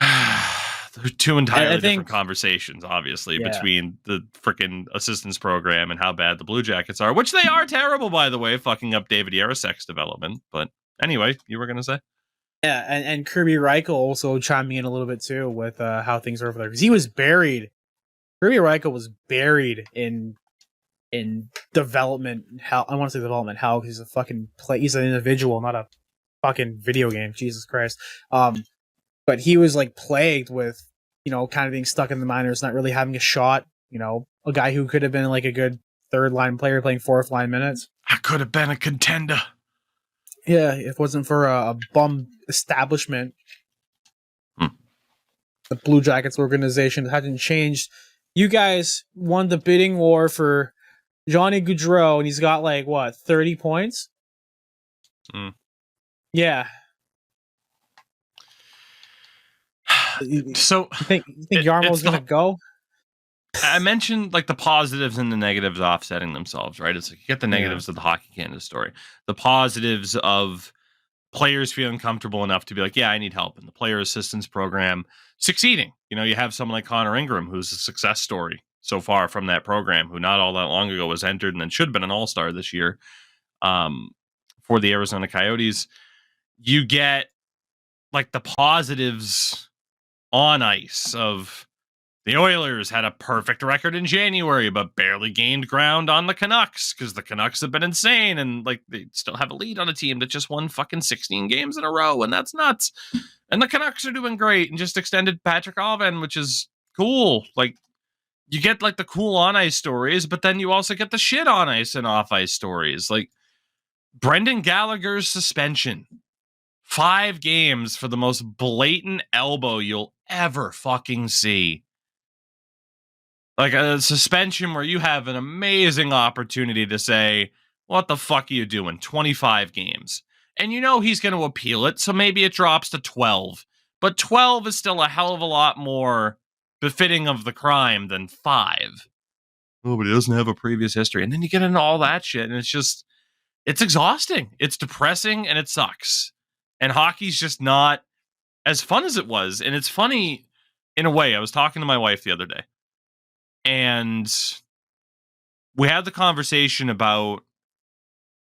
they're two entirely different conversations, obviously, between the freaking assistance program and how bad the Blue Jackets are, which they are terrible, by the way, fucking up David Yarosek's development. But anyway, you were going to say? Yeah, and Kirby Reichel also chiming in a little bit too with how things are over there, because he was buried. Kirby Reichel was buried in development hell. I want to say development hell because he's a fucking he's an individual, not a fucking video game. Jesus Christ. But he was like plagued with, kind of being stuck in the minors, not really having a shot, a guy who could have been like a good third line player playing fourth line minutes. I could have been a contender. Yeah, if it wasn't for a bum establishment, the Blue Jackets organization hasn't changed. You guys won the bidding war for Johnny Gaudreau, and he's got like what 30 points. Yeah. So you think Yarmo's gonna go? I mentioned like the positives and the negatives offsetting themselves, right? It's like you get the negatives of the Hockey Canada story, the positives of players feeling comfortable enough to be like, yeah, I need help, and the player assistance program succeeding. You know, you have someone like Connor Ingram, who's a success story so far from that program, who not all that long ago was entered and then should have been an all-star this year for the Arizona Coyotes. You get like the positives on ice of the Oilers had a perfect record in January, but barely gained ground on the Canucks because the Canucks have been insane, and like they still have a lead on a team that just won fucking 16 games in a row, and that's nuts. And the Canucks are doing great and just extended Patrick Alvin, which is cool. Like you get like the cool on ice stories, but then you also get the shit on ice and off ice stories. Like Brendan Gallagher's suspension. 5 games for the most blatant elbow you'll ever fucking see. Like a suspension where you have an amazing opportunity to say, what the fuck are you doing? 25 games. And you know he's going to appeal it, so maybe it drops to 12. But 12 is still a hell of a lot more befitting of the crime than 5. Oh, but he doesn't have a previous history. And then you get into all that shit, and it's exhausting. It's depressing, and it sucks. And hockey's just not as fun as it was. And it's funny in a way. I was talking to my wife the other day, and we had the conversation about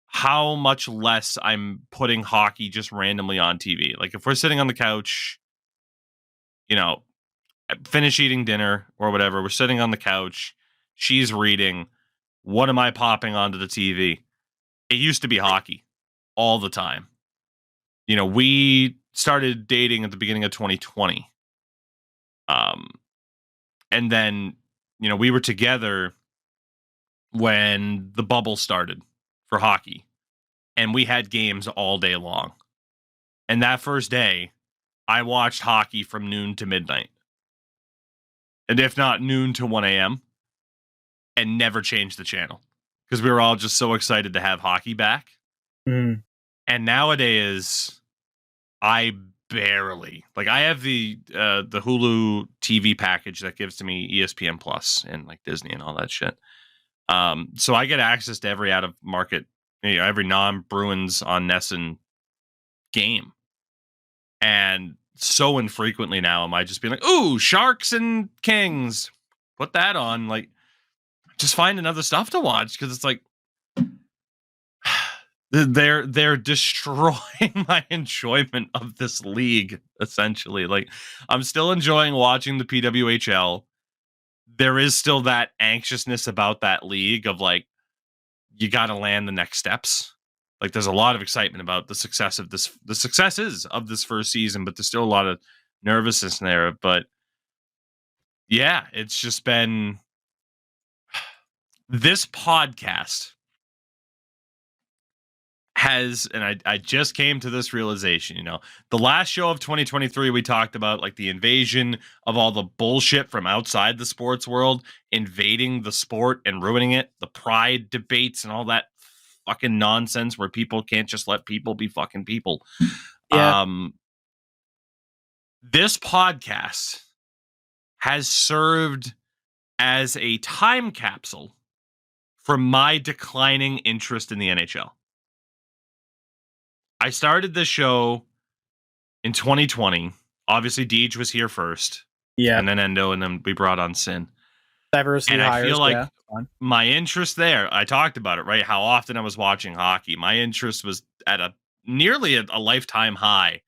how much less I'm putting hockey just randomly on TV. Like if we're sitting on the couch, you know, finish eating dinner or whatever, we're sitting on the couch, she's reading, what am I popping onto the TV? It used to be hockey all the time. You know, we started dating at the beginning of 2020. And then, you know, we were together when the bubble started for hockey, and we had games all day long. And that first day, I watched hockey from noon to midnight, and if not noon to 1 a.m., and never changed the channel because we were all just so excited to have hockey back. Mm. And nowadays, I barely I have the Hulu TV package that gives to me ESPN Plus and like Disney and all that shit. So I get access to every out of market, you know, every non-Bruins on Nesson game. And so infrequently now am I just being like, ooh, Sharks and Kings. Put that on. Like, just find other stuff to watch because it's like they're destroying my enjoyment of this league, essentially. Like, I'm still enjoying watching the PWHL. There is still that anxiousness about that league of like, you got to land the next steps. Like there's a lot of excitement about the successes of this first season, but there's still a lot of nervousness there. But yeah, it's just been this podcast has, and I just came to this realization, you know, the last show of 2023, we talked about like the invasion of all the bullshit from outside the sports world, invading the sport and ruining it, the pride debates and all that fucking nonsense where people can't just let people be fucking people. Yeah. This podcast has served as a time capsule for my declining interest in the NHL. I started this show in 2020. Obviously, Deej was here first. Yeah. And then Endo, and then we brought on Sin. Diversity and I hires, feel like my interest there, I talked about it, right? How often I was watching hockey. My interest was at nearly a lifetime high.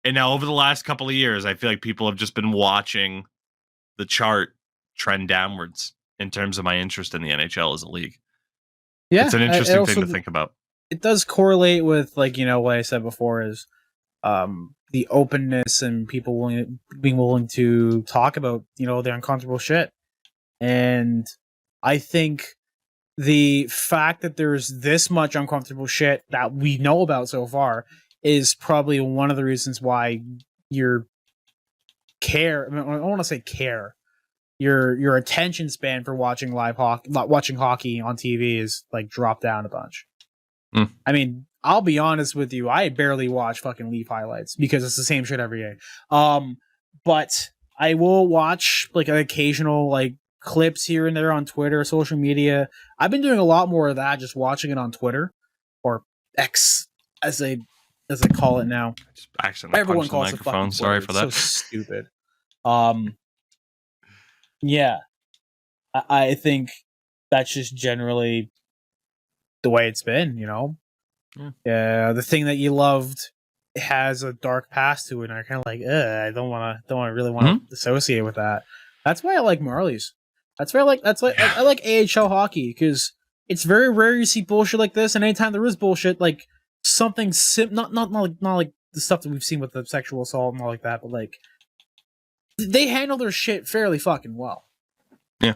And now over the last couple of years, I feel like people have just been watching the chart trend downwards in terms of my interest in the NHL as a league. Yeah. It's an interesting thing to think about. It does correlate with, like, you know, what I said before is the openness and people being willing to talk about, you know, their uncomfortable shit. And I think the fact that there's this much uncomfortable shit that we know about so far is probably one of the reasons why your care, I don't want to say care, your attention span for watching watching hockey on TV is like dropped down a bunch. I mean, I'll be honest with you, I barely watch fucking Leaf highlights because it's the same shit every day. But I will watch like an occasional like clips here and there on Twitter, social media. I've been doing a lot more of that, just watching it on Twitter or X as they call it now. Just accidentally Everyone punched calls the it microphone. fucking Sorry Twitter. for that. It's so stupid. Yeah, I think that's just generally the way it's been, you know. Yeah, the thing that you loved has a dark past to it, and I kind of like, I don't really want to associate with that. That's why I like Marlies. I like AHL hockey because it's very rare you see bullshit like this, and anytime there is bullshit, like something not like the stuff that we've seen with the sexual assault and all like that, but like they handle their shit fairly fucking well. Yeah.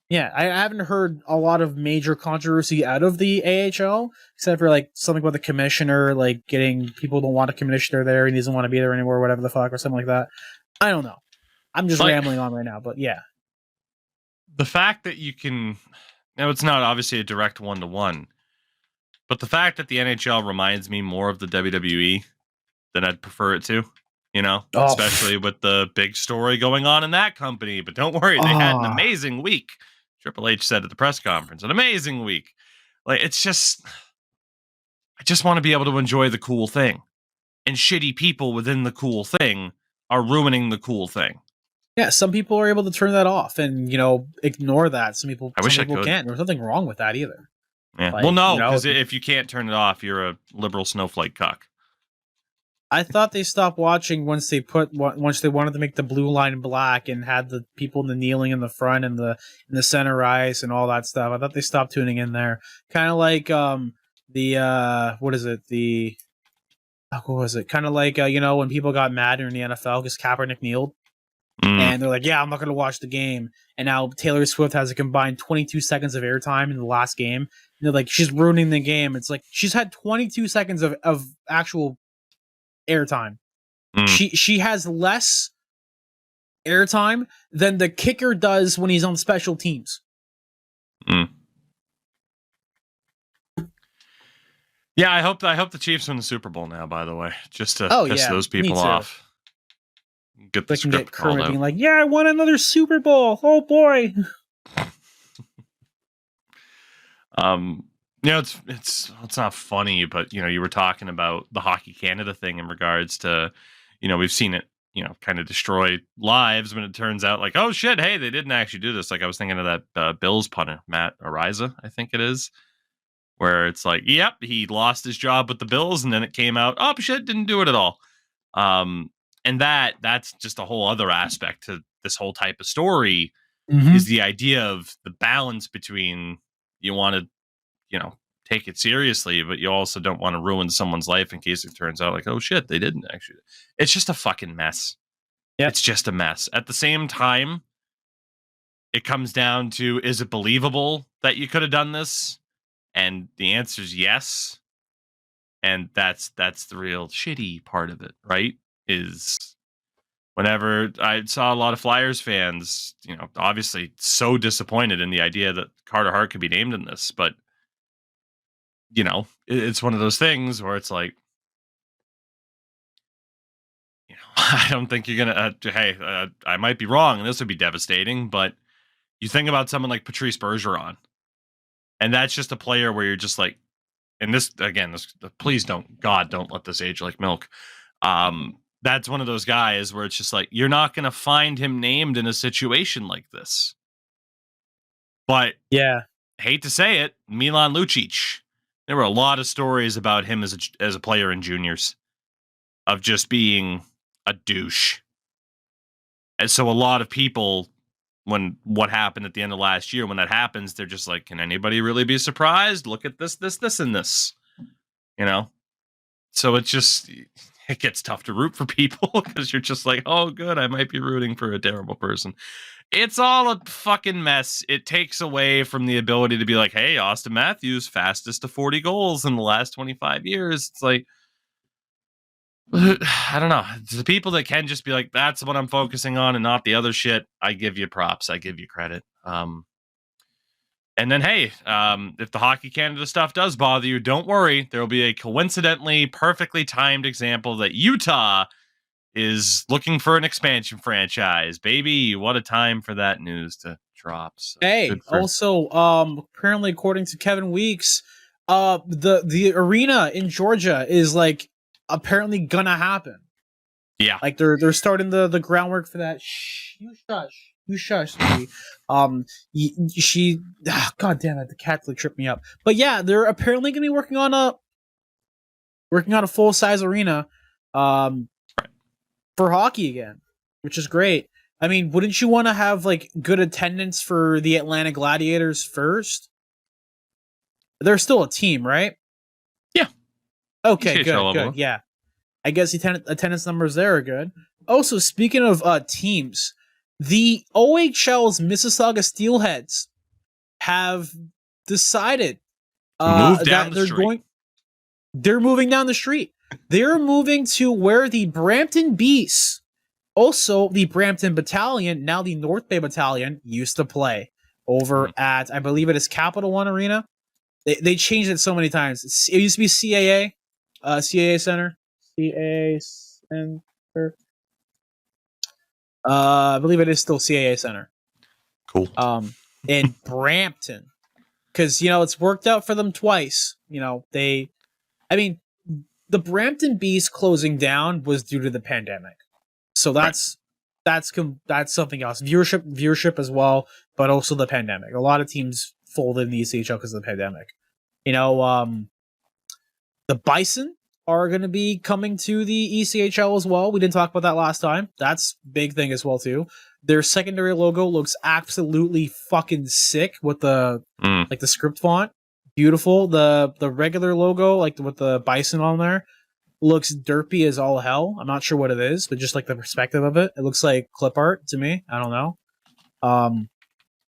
Yeah, I haven't heard a lot of major controversy out of the AHL, except for like something about the commissioner, like getting people don't want a commissioner there and he doesn't want to be there anymore, whatever the fuck, or something like that. I don't know. I'm just rambling on right now, but yeah. The fact that you can, now it's not obviously a direct 1-to-1, but the fact that the NHL reminds me more of the WWE than I'd prefer it to, you know, especially with the big story going on in that company. But don't worry, they had an amazing week. Triple H said at the press conference, an amazing week. Like, it's just, I just want to be able to enjoy the cool thing. And shitty people within the cool thing are ruining the cool thing. Yeah, some people are able to turn that off and, you know, ignore that. Some people can't. There's nothing wrong with that either. Yeah. Like, well, no, because if you can't turn it off, you're a liberal snowflake cuck. I thought they stopped watching once they wanted to make the blue line black and had the people in the kneeling in the front and in the center ice and all that stuff. I thought they stopped tuning in there. Kind of like what is it? What was it? Kind of like you know, when people got mad in the NFL because Kaepernick kneeled. And they're like, yeah, I'm not going to watch the game. And now Taylor Swift has a combined 22 seconds of airtime in the last game. And they're like, she's ruining the game. It's like, she's had 22 seconds of actual airtime. She has less airtime than the kicker does when he's on special teams. Yeah, I hope the Chiefs win the Super Bowl now, by the way, just to piss those people off. Get the script called out. Being like, yeah, I won another Super Bowl. Oh boy. You know, it's not funny, but you know, you were talking about the Hockey Canada thing in regards to, you know, we've seen it, you know, kind of destroy lives when it turns out like, oh shit, hey, they didn't actually do this. Like I was thinking of that Bills punter, Matt Ariza, I think it is, where it's like, yep, he lost his job with the Bills, and then it came out, oh shit, didn't do it at all. And that's just a whole other aspect to this whole type of story is the idea of the balance between you want to, you know, take it seriously, but you also don't want to ruin someone's life in case it turns out like, oh shit, they didn't actually. It's just a fucking mess. Yep. It's just a mess. At the same time, it comes down to, is it believable that you could have done this? And the answer is yes. And that's the real shitty part of it, right? Is whenever I saw a lot of Flyers fans, you know, obviously so disappointed in the idea that Carter Hart could be named in this, but you know, it's one of those things where it's like, you know, I don't think you're gonna. I might be wrong, and this would be devastating, but you think about someone like Patrice Bergeron, and that's just a player where you're just like, and this again, please don't, God, don't let this age like milk. That's one of those guys where it's just like, you're not going to find him named in a situation like this. But yeah, hate to say it, Milan Lucic. There were a lot of stories about him as a player in juniors of just being a douche. And so a lot of people, when what happened at the end of last year, when that happens, they're just like, can anybody really be surprised? Look at this, and this, you know? So it's just, it gets tough to root for people because you're just like, oh, good, I might be rooting for a terrible person. It's all a fucking mess. It takes away from the ability to be like, hey, Austin Matthews, fastest to 40 goals in the last 25 years. It's like, I don't know. The people that can just be like, that's what I'm focusing on and not the other shit, I give you props. I give you credit. And then, hey, if the Hockey Canada stuff does bother you, don't worry. There will be a coincidentally perfectly timed example that Utah is looking for an expansion franchise. Baby, what a time for that news to drop. So Hey, also, apparently, according to Kevin Weeks, the arena in Georgia is like apparently gonna happen. Yeah, Like they're starting the groundwork for that. Shh, you shush, you shush. Baby. God damn it, the cat like tripped me up. But yeah, they're apparently gonna be working on a full size arena, for hockey again, which is great. I mean, wouldn't you want to have like good attendance for the Atlanta Gladiators first? They're still a team, right? Yeah. Okay, ECHL good, level. good. Yeah. I guess the attendance numbers there are good. Also, speaking of teams, the OHL's Mississauga Steelheads have decided Move down that the street. they're moving down the street. They're moving to where the Brampton Beasts, also the Brampton Battalion, now the North Bay Battalion, used to play over at, I believe it is Capital One Arena. They changed it so many times. It used to be CAA Center. CAA Center. I believe it is still CAA Center. Cool. In Brampton. Because, it's worked out for them twice. The Brampton Beast closing down was due to the pandemic. So that's something else. Viewership as well, but also the pandemic. A lot of teams folded in the ECHL because of the pandemic. The Bison are going to be coming to the ECHL as well. We didn't talk about that last time. That's big thing as well too. Their secondary logo looks absolutely fucking sick with the like the script font. Beautiful. The regular logo, like with the Bison on there, looks derpy as all hell. I'm not sure what it is, but just like the perspective of it, it looks like clip art to me. I don't know.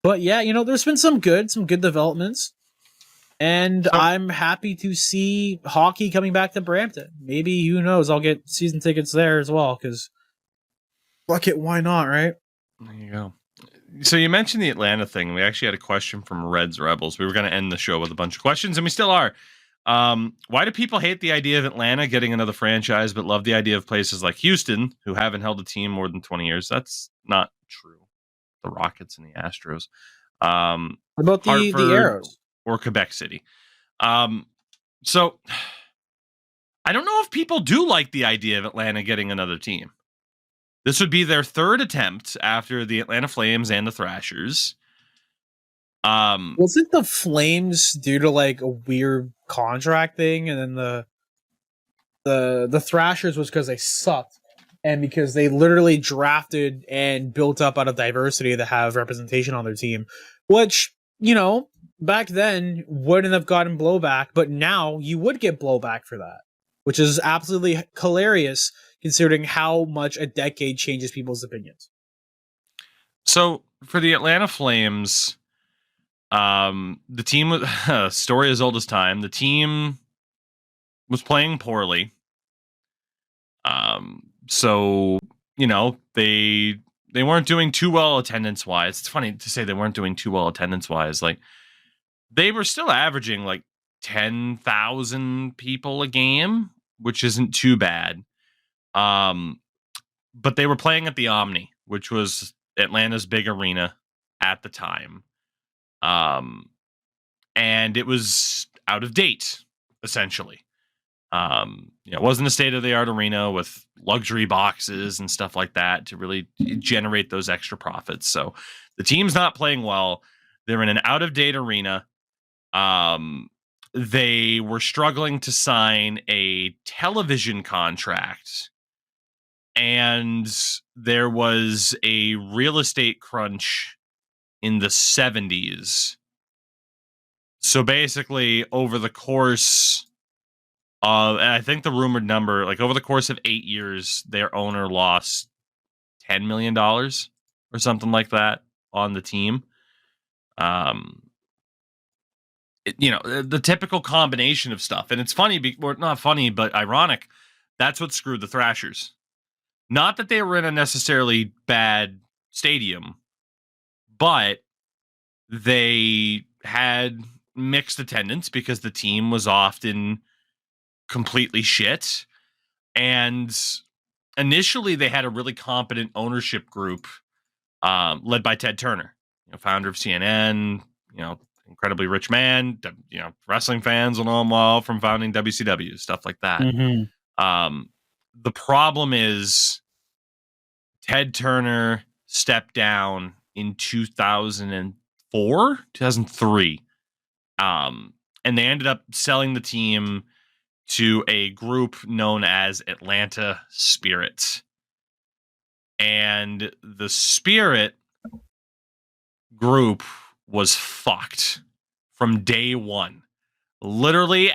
But yeah, there's been some good developments. And I'm happy to see hockey coming back to Brampton. Maybe, who knows, I'll get season tickets there as well, because fuck it, why not, right? There you go. So you mentioned the Atlanta thing. We actually had a question from Reds Rebels. We were going to end the show with a bunch of questions, and we still are. Why do people hate the idea of Atlanta getting another franchise, but love the idea of places like Houston, who haven't held a team more than 20 years? That's not true. The Rockets and the Astros. What about the Arrows? Or Quebec City. So I don't know if people do like the idea of Atlanta getting another team. This would be their third attempt after the Atlanta Flames and the Thrashers. Wasn't the Flames due to like a weird contract thing, and then the Thrashers was because they sucked, and because they literally drafted and built up out of diversity to have representation on their team, which, back then wouldn't have gotten blowback, but now you would get blowback for that, which is absolutely hilarious considering how much a decade changes people's opinions. So for the Atlanta Flames, the team was story as old as time. The team was playing poorly. So they weren't doing too well attendance wise. It's funny to say they weren't doing too well attendance wise. Like, they were still averaging like 10,000 people a game, which isn't too bad. But they were playing at the Omni, which was Atlanta's big arena at the time. And it was out of date, essentially. It wasn't a state-of-the-art arena with luxury boxes and stuff like that to really generate those extra profits. So the team's not playing well. They're in an out-of-date arena. They were struggling to sign a television contract, and there was a real estate crunch in the 70s. So basically, over the course And I think the rumored number, like over the course of 8 years, their owner lost $10 million or something like that on the team. The typical combination of stuff, and it's funny, or not funny, but ironic. That's what screwed the Thrashers. Not that they were in a necessarily bad stadium, but they had mixed attendance because the team was often completely shit. And initially, they had a really competent ownership group led by Ted Turner, founder of CNN, incredibly rich man. Wrestling fans will know him well from founding WCW, stuff like that. The problem is Ted Turner stepped down in 2004, 2003. And they ended up selling the team to a group known as Atlanta Spirit. And the Spirit group was fucked from day one. Literally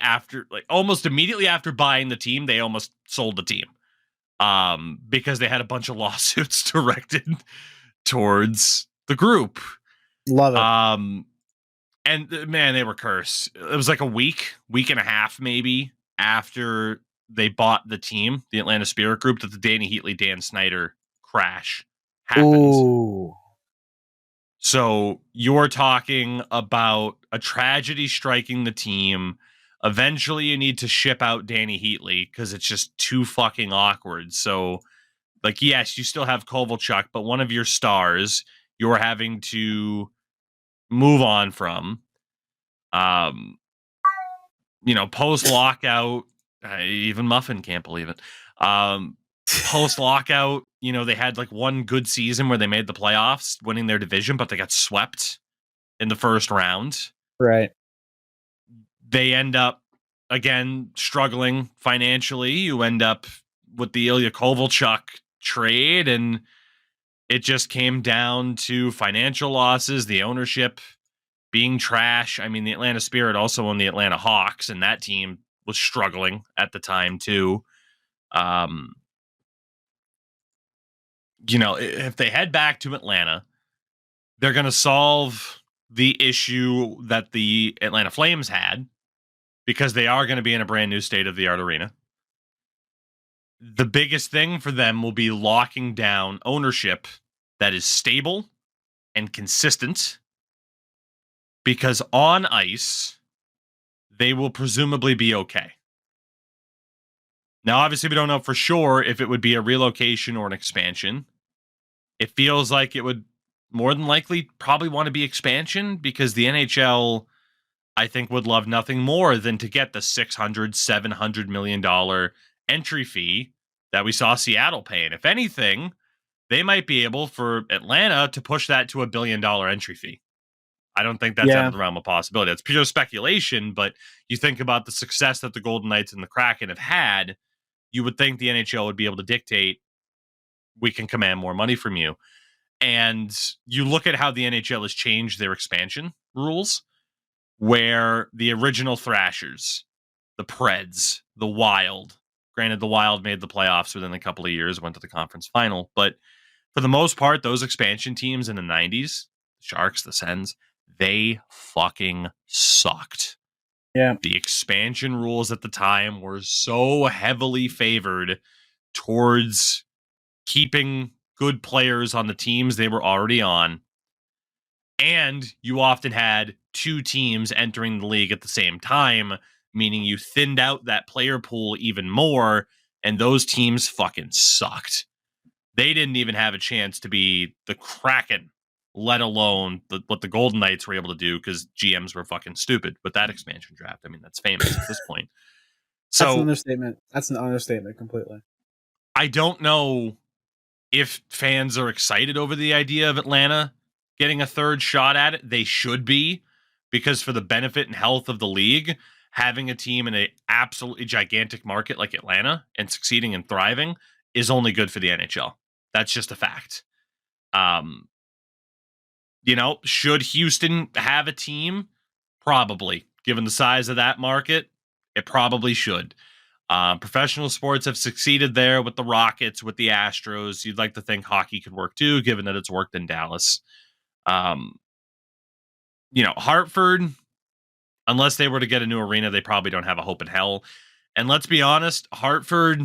almost immediately after buying the team, they almost sold the team. Because they had a bunch of lawsuits directed towards the group. Love it. And man, they were cursed. It was like a week and a half maybe after they bought the team, the Atlanta Spirit Group, that the Danny Heatley, Dan Snyder crash happened. Ooh. So you're talking about a tragedy striking the team. Eventually, you need to ship out Danny Heatley because it's just too fucking awkward. So, yes, you still have Kovalchuk, but one of your stars you're having to move on from. Post lockout, even Muffin can't believe it. Post lockout, they had one good season where they made the playoffs, winning their division, but they got swept in the first round. Right. They end up again struggling financially. You end up with the Ilya Kovalchuk trade, and it just came down to financial losses, the ownership being trash. I mean, the Atlanta Spirit also owned the Atlanta Hawks, and that team was struggling at the time too. If they head back to Atlanta, they're going to solve the issue that the Atlanta Flames had because they are going to be in a brand new state-of-the-art arena. The biggest thing for them will be locking down ownership that is stable and consistent, because on ice, they will presumably be okay. Now, obviously, we don't know for sure if it would be a relocation or an expansion. It feels like it would more than likely probably want to be expansion, because the NHL, I think, would love nothing more than to get the $600, $700 million entry fee that we saw Seattle paying. If anything, they might be able for Atlanta to push that to $1 billion entry fee. I don't think that's out of the realm of possibility. It's pure speculation, but you think about the success that the Golden Knights and the Kraken have had, you would think the NHL would be able to dictate, we can command more money from you. And you look at how the NHL has changed their expansion rules, where the original Thrashers, the Preds, the Wild, granted the Wild made the playoffs within a couple of years, went to the conference final, but for the most part, those expansion teams in the 90s, the Sharks, the Sens, they fucking sucked. Yeah. The expansion rules at the time were so heavily favored towards keeping good players on the teams they were already on. And you often had two teams entering the league at the same time, meaning you thinned out that player pool even more, and those teams fucking sucked. They didn't even have a chance to be the Kraken, let alone what the Golden Knights were able to do, because GMs were fucking stupid with that expansion draft. I mean, that's famous at this point. So that's an understatement. That's an understatement completely. I don't know if fans are excited over the idea of Atlanta getting a third shot at it. They should be, because for the benefit and health of the league, having a team in an absolutely gigantic market like Atlanta and succeeding and thriving is only good for the NHL. That's just a fact. Should Houston have a team? Probably. Given the size of that market, it probably should. Professional sports have succeeded there with the Rockets, with the Astros. You'd like to think hockey could work too, given that it's worked in Dallas. Hartford, unless they were to get a new arena, they probably don't have a hope in hell. And let's be honest, Hartford,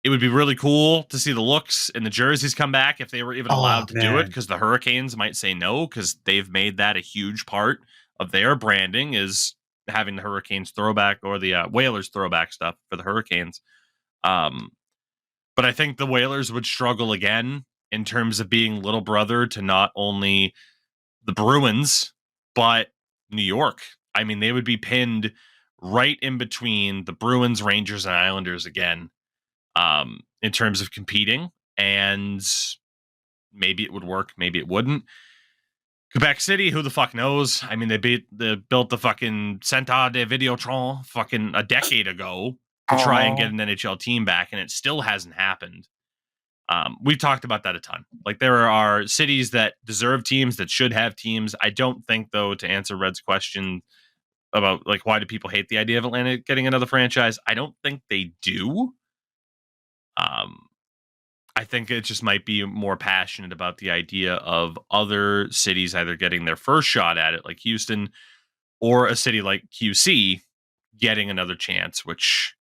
it would be really cool to see the looks and the jerseys come back if they were even allowed to do it, because the Hurricanes might say no, because they've made that a huge part of their branding, is having the Hurricanes throwback or the Whalers throwback stuff for the Hurricanes. But I think the Whalers would struggle again in terms of being little brother to not only the Bruins, but New York. I mean, they would be pinned right in between the Bruins, Rangers, and Islanders again, in terms of competing. And maybe it would work, maybe it wouldn't. Quebec City, who the fuck knows? I mean, they built the fucking Centre de Videotron fucking a decade ago to try and get an NHL team back, and it still hasn't happened. We've talked about that a ton. Like, there are cities that deserve teams, that should have teams. I don't think, though, to answer Red's question about, like, why do people hate the idea of Atlanta getting another franchise, I don't think they do. I think it just might be more passionate about the idea of other cities either getting their first shot at it, like Houston, or a city like QC getting another chance, which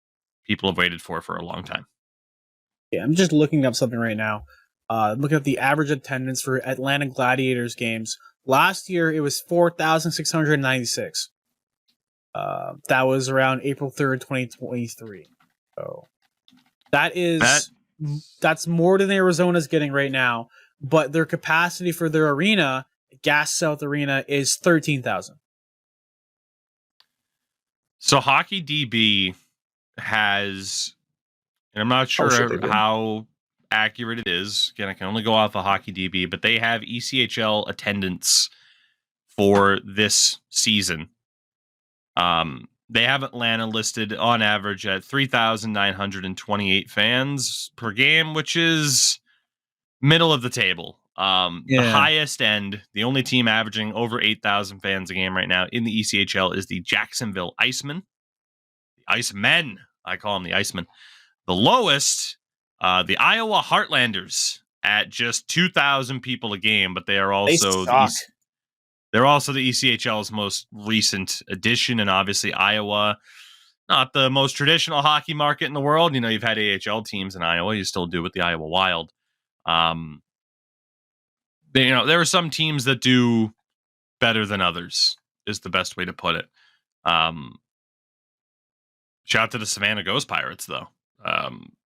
people have waited for a long time. Yeah, I'm just looking up something right now. Looking at the average attendance for Atlanta Gladiators games. Last year, it was 4,696. That was around April 3rd, 2023. So that's more than Arizona's getting right now. But their capacity for their arena, Gas South Arena, is 13,000. So Hockey DB has, and I'm not sure how accurate it is. Again, I can only go off of Hockey DB, but they have ECHL attendance for this season. They have Atlanta listed on average at 3,928 fans per game, which is middle of the table. The highest end, the only team averaging over 8,000 fans a game right now in the ECHL is the Jacksonville Icemen. The Icemen, I call them the Icemen. The lowest, the Iowa Heartlanders at just 2,000 people a game, but they are also they're also the ECHL's most recent addition, and obviously Iowa, not the most traditional hockey market in the world. You know, you've had AHL teams in Iowa. You still do with the Iowa Wild. There are some teams that do better than others, is the best way to put it. Shout out to the Savannah Ghost Pirates, though.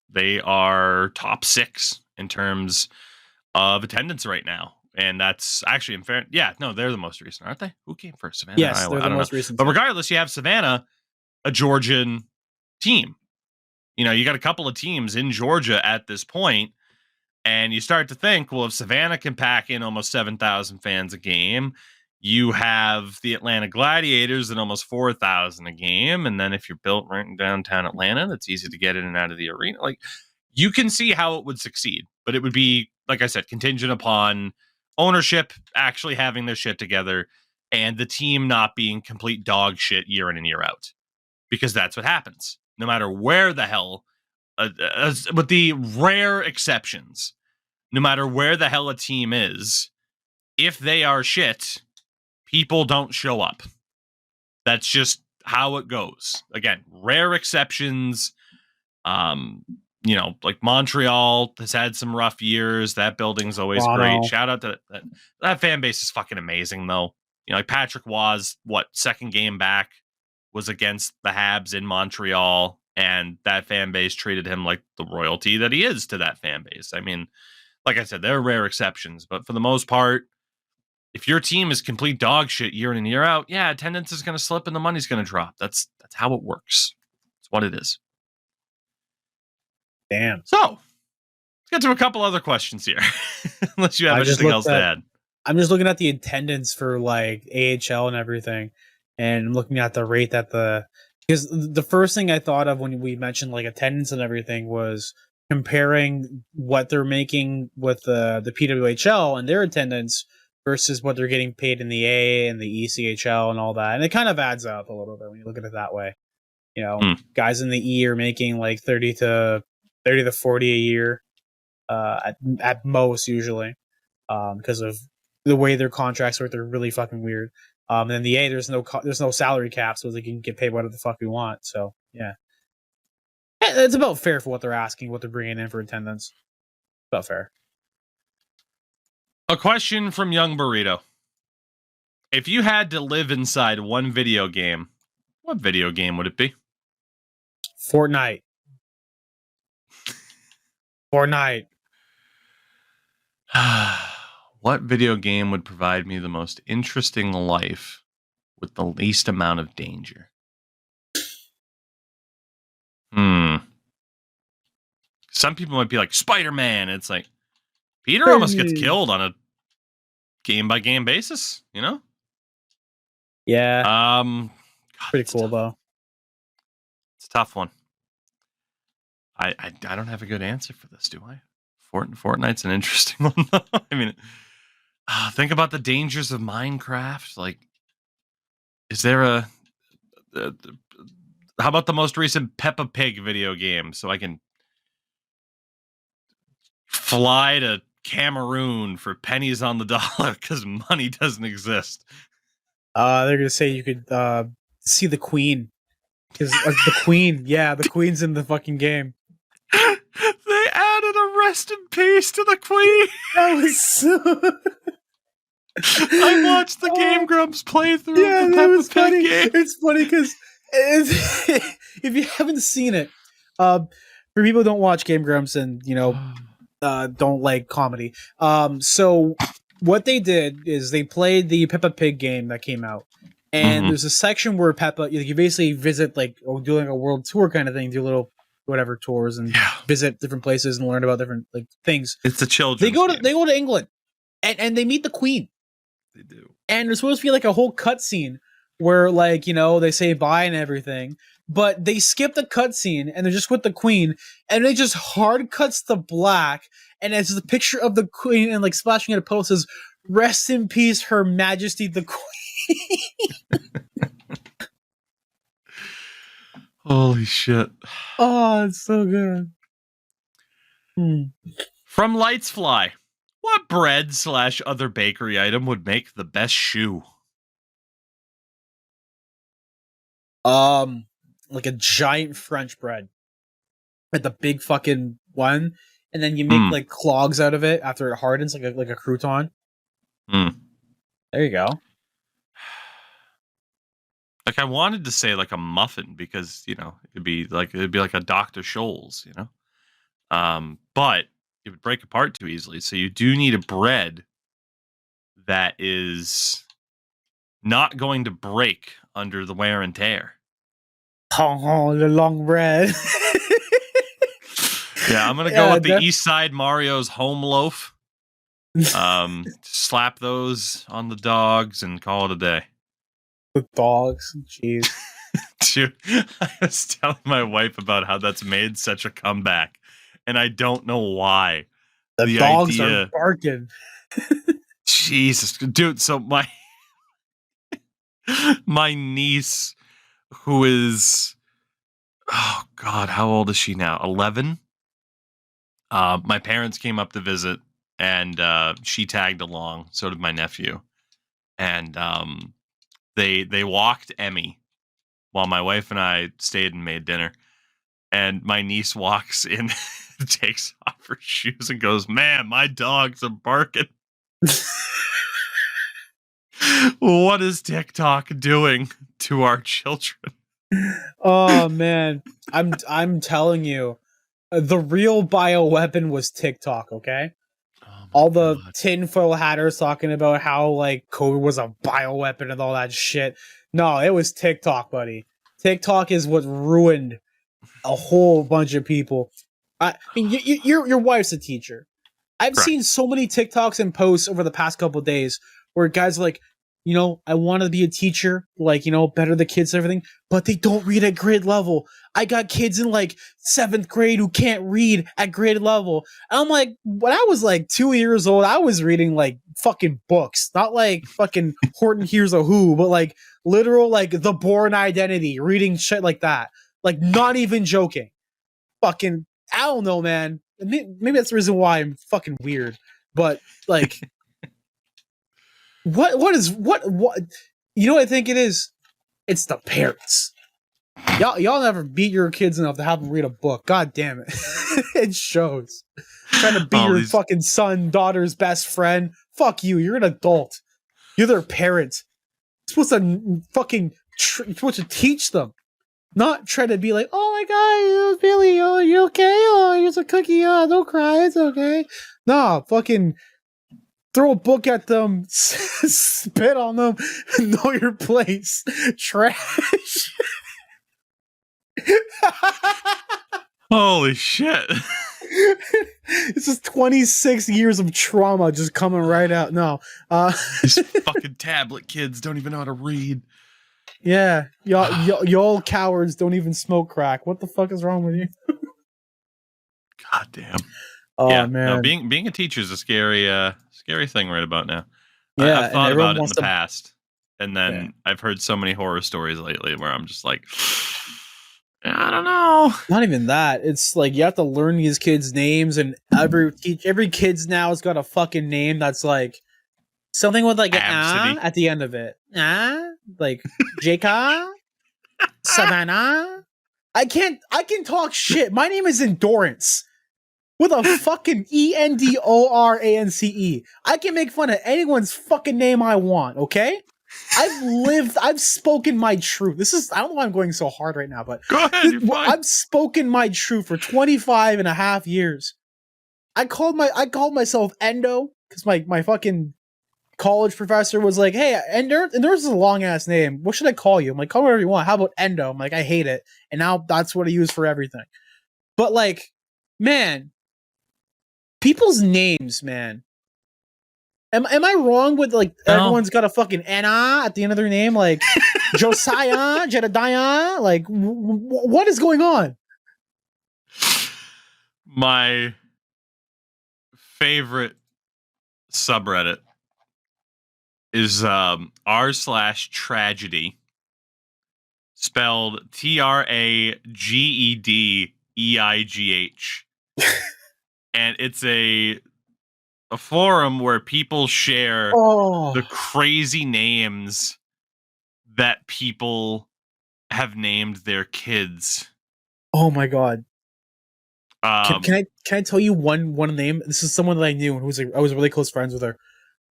They are top 6 in terms of attendance right now. And that's actually in fair. Yeah, no, they're the most recent, aren't they? Who came first? Savannah, yes, Iowa? they're the most recent. But regardless, you have Savannah, a Georgian team. You know, you got a couple of teams in Georgia at this point, and you start to think, well, if Savannah can pack in almost 7,000 fans a game, you have the Atlanta Gladiators at almost 4,000 a game, and then if you're built right in downtown Atlanta, that's easy to get in and out of the arena. Like, you can see how it would succeed, but it would be, like I said, contingent upon ownership actually having their shit together and the team not being complete dog shit year in and year out, because that's what happens no matter where the hell, with the rare exceptions, no matter where the hell a team is, if they are shit, people don't show up. That's just how it goes. Again, rare exceptions. Like Montreal has had some rough years. That building's always great. Shout out to that fan base is fucking amazing, though. You know, like Patrick Waugh's second game back was against the Habs in Montreal, and that fan base treated him like the royalty that he is to that fan base. I mean, like I said, there are rare exceptions, but for the most part, if your team is complete dog shit year in and year out, yeah, attendance is going to slip and the money's going to drop. That's how it works. It's what it is. Damn. So, let's get to a couple other questions here. Unless you have anything else to add. I'm just looking at the attendance for like AHL and everything, and I'm looking at the rate that because the first thing I thought of when we mentioned like attendance and everything was comparing what they're making with the PWHL and their attendance versus what they're getting paid in the A and the ECHL and all that. And it kind of adds up a little bit when you look at it that way. Guys in the E are making like 30 to 40 a year, at most usually, because of the way their contracts work. They're really fucking weird. And then the A, there's no salary cap, so they can get paid whatever the fuck we want. So yeah, it's about fair for what they're asking, what they're bringing in for attendance. About fair. A question from Young Burrito. If you had to live inside one video game, what video game would it be? Fortnite. Fortnite. What video game would provide me the most interesting life with the least amount of danger? Some people might be like Spider-Man. It's like Peter almost gets killed on a game-by-game basis, you know? Yeah. God, pretty cool though. It's a tough one. I don't have a good answer for this, do I? Fortnite's an interesting one, though. I mean, think about the dangers of Minecraft. Like, is there how about the most recent Peppa Pig video game? So I can fly to Cameroon for pennies on the dollar because money doesn't exist. They're gonna say you could see the Queen, because the Queen, the Queen's in the fucking game. They added a rest in peace to the Queen. That was so... I watched the Game Grumps playthrough. Yeah, of the that was Peppa Pig funny. Game. It's funny because if you haven't seen it, for people who don't watch Game Grumps and don't like comedy, so what they did is they played the Peppa Pig game that came out, and there's a section where Peppa, you basically visit, like, doing a world tour kind of thing, do little whatever tours and visit different places and learn about different like things. It's a children's They go game. to England, and they meet the Queen. They do. And there's supposed to be like a whole cutscene where, like, they say bye and everything, but they skip the cutscene and they're just with the Queen, and they just hard cuts to black, and it's the picture of the Queen, and like splashing at a puddle says, "Rest in peace, Her Majesty the Queen." Holy shit. Oh, it's so good. From Lights Fly, what bread / other bakery item would make the best shoe? Like a giant French bread, like the big fucking one, and then you make like clogs out of it after it hardens, like a crouton. There you go. Like, I wanted to say like a muffin because it'd be like a Dr. Scholl's, but it would break apart too easily. So you do need a bread that is not going to break under the wear and tear. Oh, the long bread. Yeah, I'm gonna go with the East Side Mario's home loaf. Slap those on the dogs and call it a day. The dogs, jeez. Dude, I was telling my wife about how that's made such a comeback, and I don't know why. The dogs are barking. Jesus, dude. So my niece, who is, oh God, how old is she now? 11. My parents came up to visit, and she tagged along. So did my nephew, and they walked Emmy while my wife and I stayed and made dinner. And my niece walks in, takes off her shoes, and goes, "Man, my dogs are barking." What is TikTok doing to our children? Oh man, I'm telling you, the real bioweapon was TikTok. Okay, all the tinfoil hatters talking about how like COVID was a bioweapon and all that shit. No, it was TikTok, buddy. TikTok is what ruined a whole bunch of people. I mean, your wife's a teacher. I've seen so many TikToks and posts over the past couple of days where guys are like, I want to be a teacher, like, better the kids and everything, but they don't read at grade level. I got kids in like 7th grade who can't read at grade level. And I'm like, when I was like 2 years old, I was reading like fucking books, not like fucking Horton Hears a Who, but like literal, like The Bourne Identity, reading shit like that. Like, not even joking. Fucking, I don't know, man. Maybe that's the reason why I'm fucking weird. But like, what? You know what I think it is? It's the parents. Y'all never beat your kids enough to have them read a book. God damn it. It shows. Trying to be your fucking son, daughter's best friend. Fuck you. You're an adult. You're their parent. You're supposed to fucking you're supposed to teach them. Not try to be like, oh my god, Billy, oh, you okay? Oh, here's a cookie. Oh, don't cry. It's okay. Nah, fucking throw a book at them, spit on them, know your place. Trash. Holy shit. This is 26 years of trauma just coming right out. No. These fucking tablet kids don't even know how to read. Yeah. Y'all cowards don't even smoke crack. What the fuck is wrong with you? God damn. Oh, yeah, man. No, being a teacher is a scary thing right about now. Yeah, I've thought about it in the past. And then I've heard so many horror stories lately where I'm just like, I don't know. Not even that. It's like you have to learn these kids' names, and every kid's now has got a fucking name that's like something with like an at the end of it. Like Jacob, Savannah. I can talk shit. My name is Endurance with a fucking ENDORANCE. I can make fun of anyone's fucking name I want. Okay. I've spoken my truth. I don't know why I'm going so hard right now, but go ahead, you're fine. I've spoken my truth for 25 and a half years. I called myself Endo because my fucking college professor was like, hey, Endurance is a long ass name. What should I call you? I'm like, call me whatever you want. How about Endo? I'm like, I hate it. And now that's what I use for everything. But like, man, people's names, man. Am I wrong with like everyone's got a fucking Anna at the end of their name, like Josiah, Jedediah? Like, what is going on? My favorite subreddit is r/tragedy, spelled TRAGEDEIGH, and it's a forum where people share the crazy names that people have named their kids. Oh my god! Can I tell you one name? This is someone that I knew and I was really close friends with her.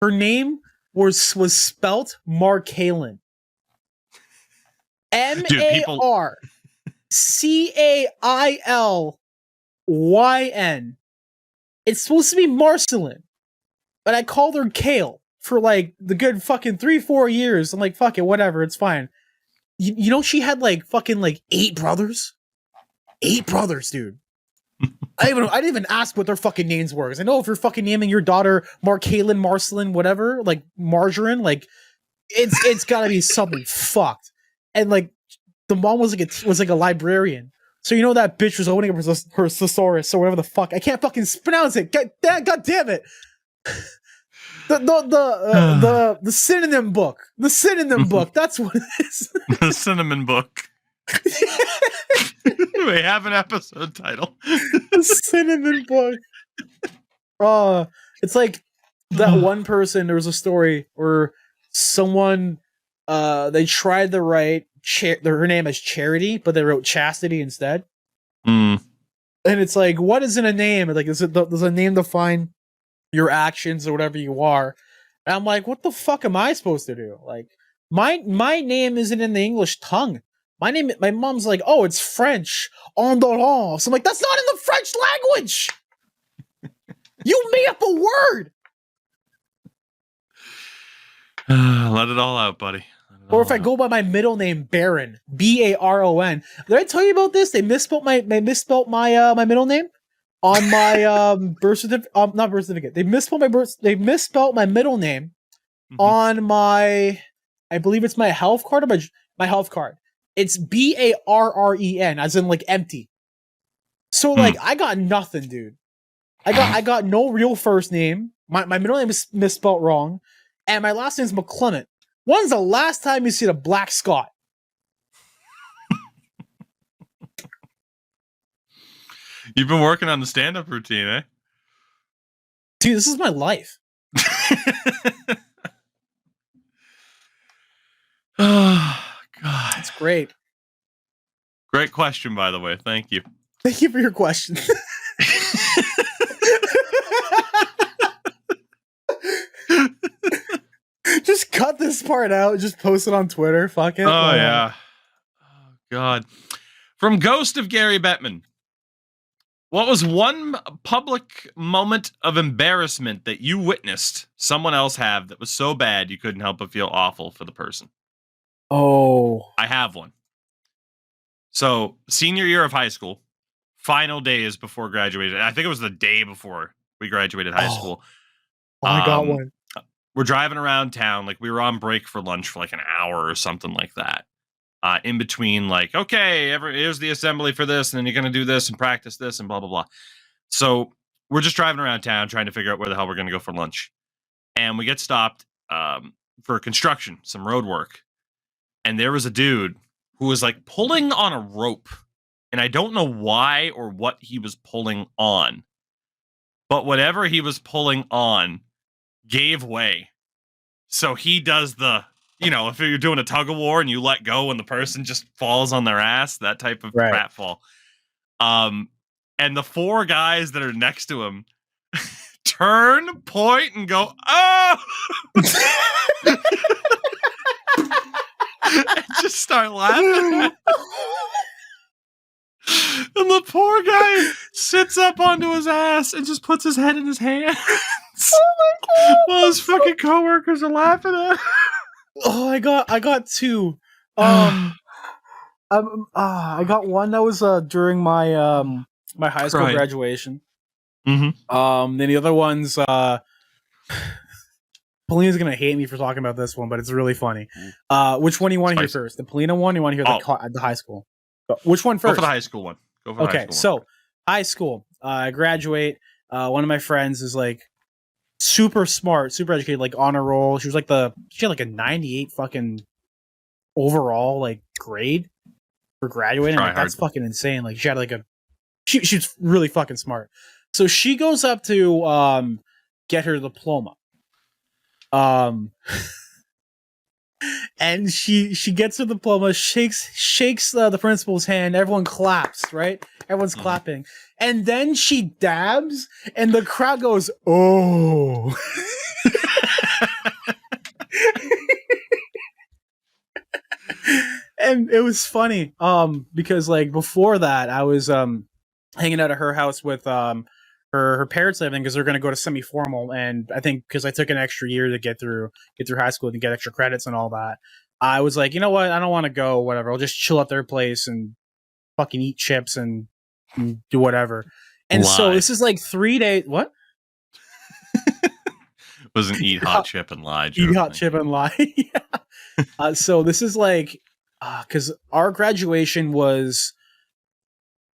Her name was spelt Marcailyn. MARCAILYN. It's supposed to be Marcelin. But I called her Kale for like the good fucking 3-4 years. I'm like, fuck it, whatever, it's fine. You know, she had like fucking like 8 brothers. 8 brothers, dude. I didn't even ask what their fucking names were. Because I know if you're fucking naming your daughter Marcailyn, Marcelin, whatever, like Margarine, like it's gotta be something fucked. And like the mom was like a librarian. So you know that bitch was opening up her thesaurus or whatever the fuck. I can't fucking pronounce it. God damn it. The synonym book. The synonym book. That's what it is. The cinnamon book. We have an episode title. The cinnamon book. It's like that one person. There was a story where someone they tried to write her name as Charity, but they wrote Chastity instead. And it's like, what is in a name? Like, does a name define your actions or whatever you are? And I'm like, what the fuck am I supposed to do? Like, my name isn't in the English tongue. My mom's like, oh, it's French. Endurance. I'm like, that's not in the French language. You made up a word. Let it all out, buddy. Or if I go by my middle name, Baron, Baron. Did I tell you about this? They misspelled my middle name on my birth certificate. Not birth certificate. They misspelled my middle name on my, I believe it's my health card or my health card. It's BARREN, as in like empty. So like I got nothing, dude. I got no real first name. My middle name is misspelled wrong, and my last name is You've been working on the stand-up routine, eh? Dude, this is my life. Oh, God. It's great. Great question, by the way. Thank you. Thank you for your question. Just cut this part out. Just post it on Twitter. Fuck it. Oh, yeah. Oh, God. From Ghost of Gary Bettman. What was one public moment of embarrassment that you witnessed someone else have that was so bad you couldn't help but feel awful for the person? Oh. I have one. So, senior year of high school, final days before graduation. I think it was the day before we graduated high school. Oh, I got one. We're driving around town. Like, we were on break for lunch for like an hour or something like that. In between, like, okay, here's the assembly for this, and then you're going to do this and practice this and blah, blah, blah. So we're just driving around town trying to figure out where the hell we're going to go for lunch. And we get stopped for construction, some road work. And there was a dude who was like pulling on a rope. And I don't know why or what he was pulling on. But whatever he was pulling on gave way. So he does the, if you're doing a tug of war and you let go and the person just falls on their ass, that type of pratfall. And the four guys that are next to him turn, point, and go, oh! And just start laughing. And the poor guy sits up onto his ass and just puts his head in his hands. Oh my God! While his fucking coworkers are laughing at him. Oh, I got two. I got one that was during my my high school graduation. Mm-hmm. Then the other one's Polina's gonna hate me for talking about this one, but it's really funny. Which one do you want to hear first? The Polina one? Or you want to hear the high school? Which one first? Go for the high school one. High school. I graduate. One of my friends is like super smart, super educated, like honor roll. She had like a 98 fucking overall like grade for graduating. Like, that's fucking insane. Like she had like she's really fucking smart. So she goes up to get her diploma. And she gets her diploma, shakes the principal's hand. Everyone claps, right? Everyone's clapping, and then she dabs, and the crowd goes, "Oh!" And it was funny, because like before that, I was hanging out at her house with her parents and everything because they're going to go to semi-formal, and I think because I took an extra year to get through high school to get extra credits and all that, I was like, you know what, I don't want to go, whatever, I'll just chill at their place and fucking eat chips and do whatever. And so this is like 3 days. What? Wasn't eat hot chip and lie. Eat hot chip and lie. Yeah. So this is like because our graduation was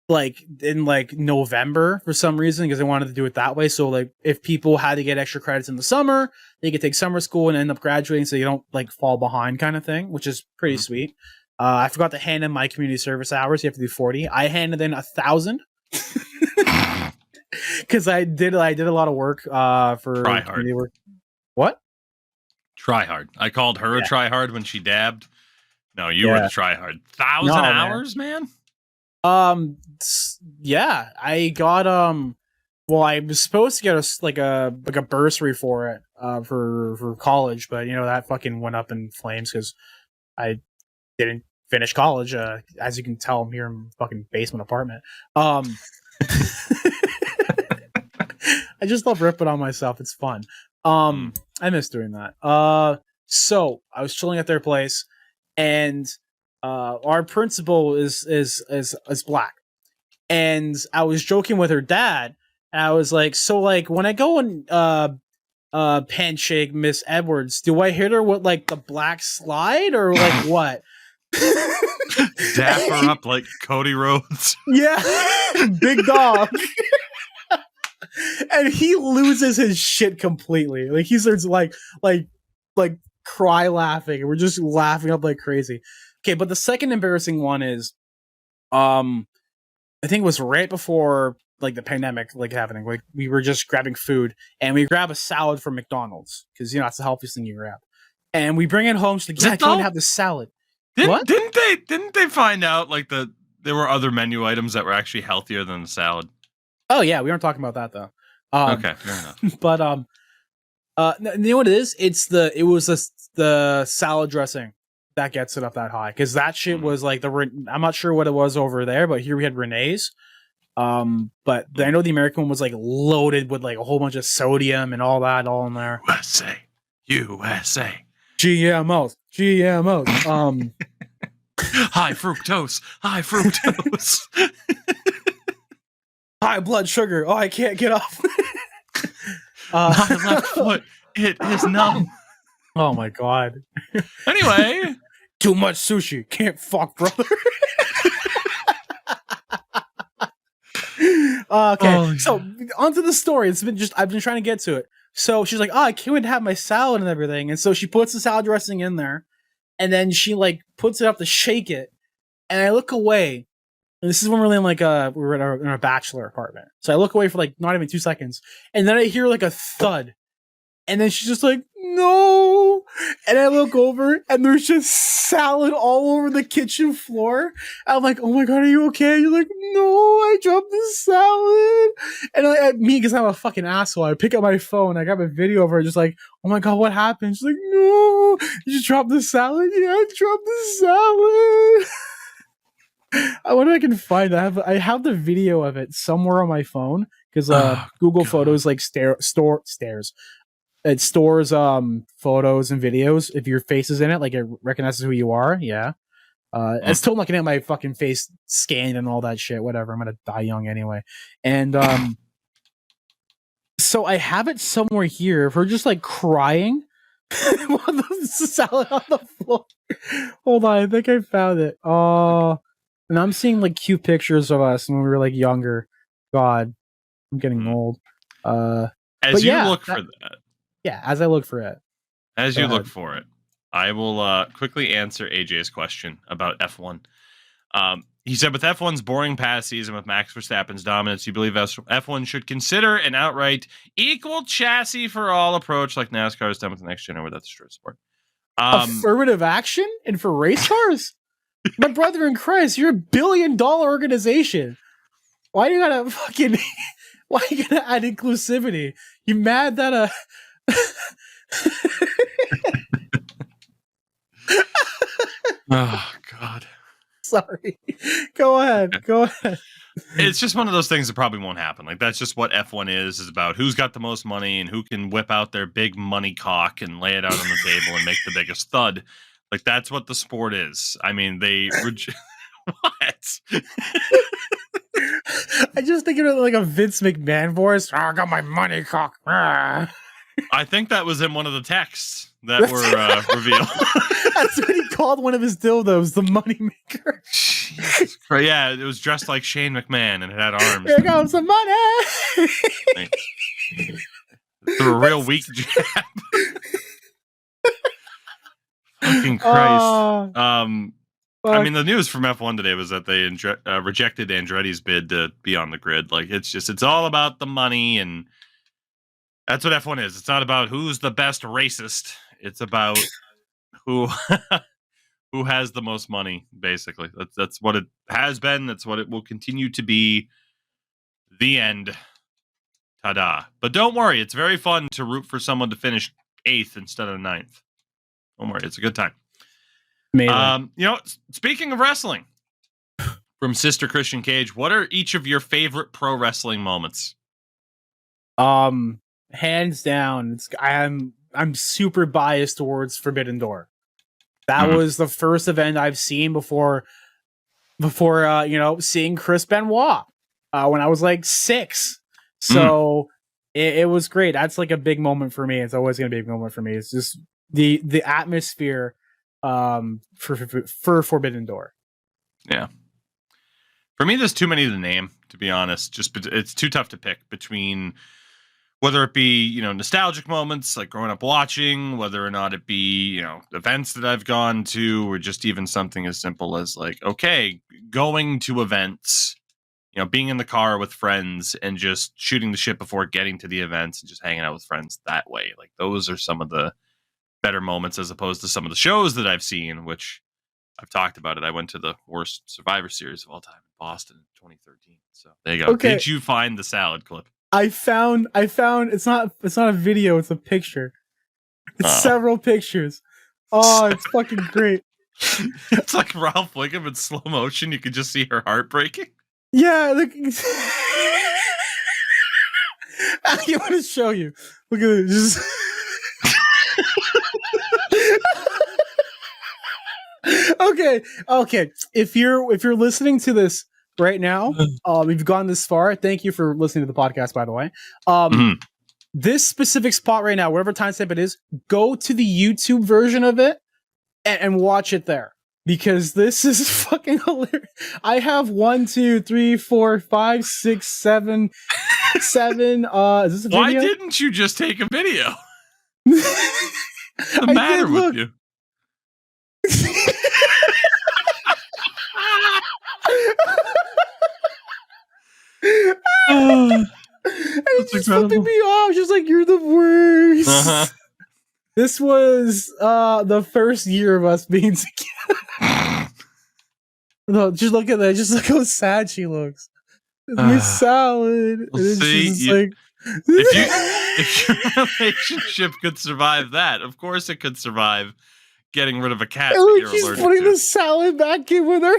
like in like November for some reason, because they wanted to do it that way. So like if people had to get extra credits in the summer, they could take summer school and end up graduating so you don't like fall behind, kind of thing, which is pretty sweet. I forgot to hand in my community service hours. You have to do 40. I handed in 1,000 because I did a lot of work for community work. What? Try hard. I called her a try hard when she dabbed. No, you were the try hard. 1,000 hours, man. Yeah, I got well, I was supposed to get a bursary for it for college, but that fucking went up in flames because I didn't finish college. As you can tell, I'm here in a fucking basement apartment. I just love ripping on myself. It's fun. I miss doing that. So I was chilling at their place, and our principal is black, and I was joking with her dad, and I was like, so like when I go and handshake Miss Edwards, do I hit her with like the black slide or like what? Dap her up like Cody Rhodes. Yeah, big dog. And he loses his shit completely. Like he starts like cry laughing, and we're just laughing up like crazy. Okay, but the second embarrassing one is I think it was right before like the pandemic like happening. Like we were just grabbing food and we grab a salad from McDonald's because that's the healthiest thing you grab. And we bring it home. She's like, Is "Yeah, it I can't though? have this salad." Didn't What? didn't they find out like there were other menu items that were actually healthier than the salad? Oh yeah, we aren't talking about that though. Okay, fair enough. But you know what it is? It was the salad dressing that gets it up that high because that shit was like I'm not sure what it was over there, but here we had Renee's. But I know the American one was like loaded with like a whole bunch of sodium and all that all in there. USA. GMOs. High fructose. High blood sugar. Oh, I can't get off. My left foot, it is numb. Oh my god. Anyway, too much sushi. Can't fuck, brother. Okay, so onto the story. I've been trying to get to it. So she's like, "Oh, I can't wait to have my salad and everything." And so she puts the salad dressing in there, and then she like puts it up to shake it. And I look away, and this is when we're in like we were in our bachelor apartment. So I look away for like not even 2 seconds, and then I hear like a thud, and then she's just like, "No!" And I look over, and there's just salad all over the kitchen floor. I'm like, "Oh my god, are you okay?" And you're like, "No, I dropped the salad." And me, because I'm a fucking asshole, I pick up my phone, I grab a video of her, just like, "Oh my god, what happened?" She's like, "No, you just dropped the salad." "Yeah, I dropped the salad." I wonder if I can find that. I have the video of it somewhere on my phone because Google Photos like stores. It stores photos and videos if your face is in it, like it recognizes who you are. Yeah. It's still looking at my fucking face scanned and all that shit. Whatever. I'm gonna die young anyway. And so I have it somewhere here of her just like crying while the salad on the floor. Hold on, I think I found it. And I'm seeing like cute pictures of us when we were like younger. God, I'm getting old. As you look for that. Yeah, as I look for it. As you look for it, I will quickly answer AJ's question about F1. He said, with F1's boring past season with Max Verstappen's dominance, you believe F1 should consider an outright equal chassis for all approach like NASCAR has done with the next gen, or that's a straight sport. Affirmative action and for race cars? My brother in Christ, you're $1 billion organization. Why you gotta add inclusivity? You mad that Oh God. Sorry. Go ahead. It's just one of those things that probably won't happen. Like that's just what F1 is about who's got the most money and who can whip out their big money cock and lay it out on the table and make the biggest thud. Like that's what the sport is. I mean, what? I just think of it like a Vince McMahon voice. I got my money cock. I think that was in one of the texts that were revealed. That's what he called one of his dildos, the moneymaker. Jesus Christ. Yeah, it was dressed like Shane McMahon and it had arms. Here comes the money. Through a real weak jab. Fucking Christ. I mean, the news from F1 today was that they rejected Andretti's bid to be on the grid. Like, it's all about the money, and that's what F1 is. It's not about who's the best racist. It's about who has the most money, basically. That's what it has been. That's what it will continue to be. The end. Ta-da. But don't worry, it's very fun to root for someone to finish 8th instead of 9th. Don't worry, it's a good time. Speaking of wrestling, from Sister Christian Cage, what are each of your favorite pro wrestling moments? Hands down, I'm super biased towards Forbidden Door. That was the first event I've seen before seeing Chris Benoit when I was like 6. So it was great. That's like a big moment for me. It's always gonna be a big moment for me. It's just the atmosphere for Forbidden Door. Yeah. For me, there's too many to name, to be honest. It's too tough to pick between whether it be, nostalgic moments like growing up watching, whether or not it be, events that I've gone to, or just even something as simple as like, okay, going to events being in the car with friends and just shooting the shit before getting to the events and just hanging out with friends that way. Like those are some of the better moments as opposed to some of the shows that I've seen, which I've talked about it. I went to the worst Survivor Series of all time in Boston in 2013. So there you go. Okay. Did you find the salad clip? I found it's not a video, it's a picture. It's several pictures. Oh, it's fucking great. It's like Ralph Wiggum in slow motion. You could just see her heart breaking. Yeah, look. I want to show you. Look at it. Just okay. If you're listening to this right now, if you've gone this far, thank you for listening to the podcast, by the way. This specific spot right now, whatever timestamp it is, go to the YouTube version of it and watch it there. Because this is fucking hilarious. I have 1, 2, 3, 4, 5, 6, 7. Is this a video? Why didn't you just take a video? What's the matter with you? And it's just flipping me off. Just like, you're the worst. Uh-huh. This was the first year of us being together. No, just look at that. Just look how sad she looks. It's my salad. See, if your relationship could survive that, of course it could survive getting rid of a cat. She's putting the salad back in with her.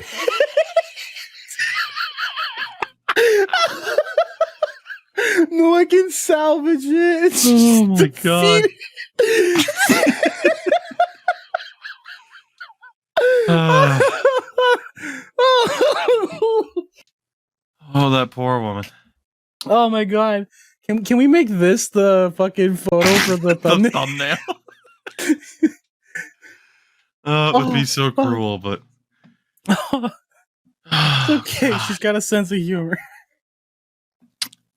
No, I can salvage it. Oh my god. Oh, that poor woman. Oh my god. Can we make this the fucking photo for the thumbnail? The thumbnail. It would be so cruel, but it's okay. She's got a sense of humor.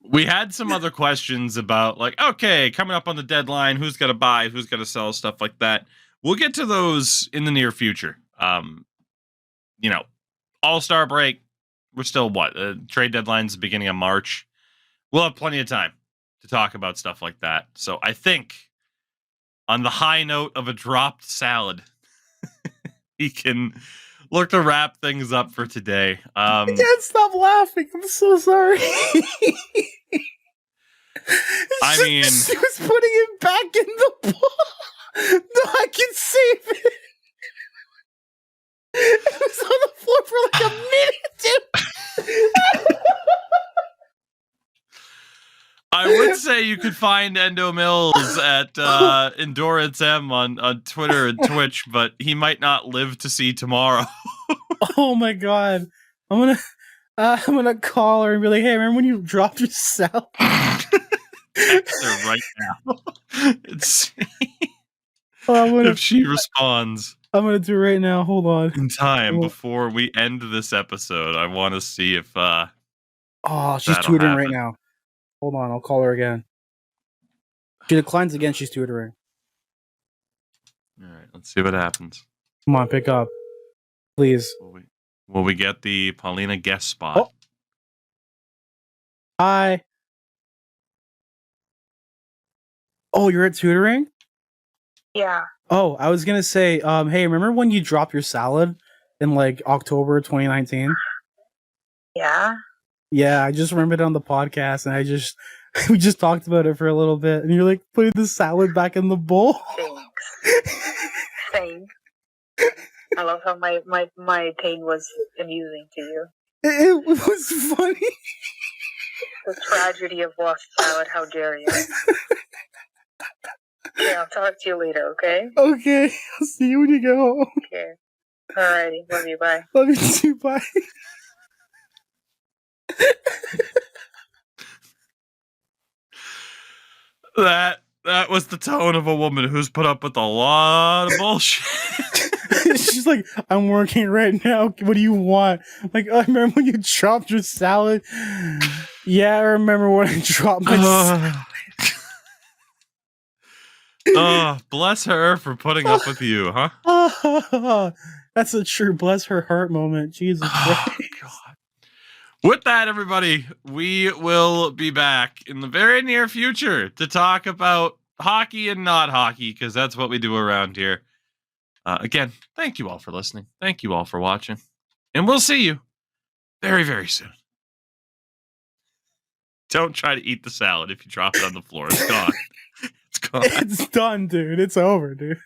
We had some other questions about, like, okay, coming up on the deadline, who's going to buy, who's going to sell, stuff like that. We'll get to those in the near future. All-Star break. We're still, trade deadline's the beginning of March. We'll have plenty of time to talk about stuff like that. So I think, on the high note of a dropped salad, we can look to wrap things up for today. I can't stop laughing. I'm so sorry. I mean, she was putting it back in the bowl. No, I can save it. It was on the floor for like a minute, dude. I would say you could find Endo Mills at Endurance M on Twitter and Twitch, but he might not live to see tomorrow. Oh my god. I'm gonna call her and be like, hey, remember when you dropped your salad? Text her right now. If she responds. I'm gonna do it right now. Hold on. In time before we end this episode, I want to see if she's tweeting right now. Hold on, I'll call her again. She declines again, she's tutoring. Alright, let's see what happens. Come on, pick up. Please. Will we get the Paulina guest spot? Oh. Hi. Oh, you're at tutoring? Yeah. Oh, I was gonna say, hey, remember when you dropped your salad in like October 2019? Yeah. Yeah, I just remembered it on the podcast, and we just talked about it for a little bit, and you're like putting the salad back in the bowl. Thanks. Same. I love how my pain was amusing to you. It was funny. The tragedy of lost salad. How dare you? Okay, I'll talk to you later. Okay. Okay, I'll see you when you get home. Okay. Alrighty. Love you. Bye. Love you too. Bye. That was the tone of a woman who's put up with a lot of bullshit. She's like, I'm working right now. What do you want? Like, I remember when you dropped your salad. Yeah, I remember when I dropped my salad. Oh, bless her for putting up with you, huh? That's a true bless her heart moment. Jesus Christ. God. With that, everybody, we will be back in the very near future to talk about hockey and not hockey, because that's what we do around here. Again, thank you all for listening. Thank you all for watching. And we'll see you very, very soon. Don't try to eat the salad if you drop it on the floor. It's gone. It's gone. It's done, dude. It's over, dude.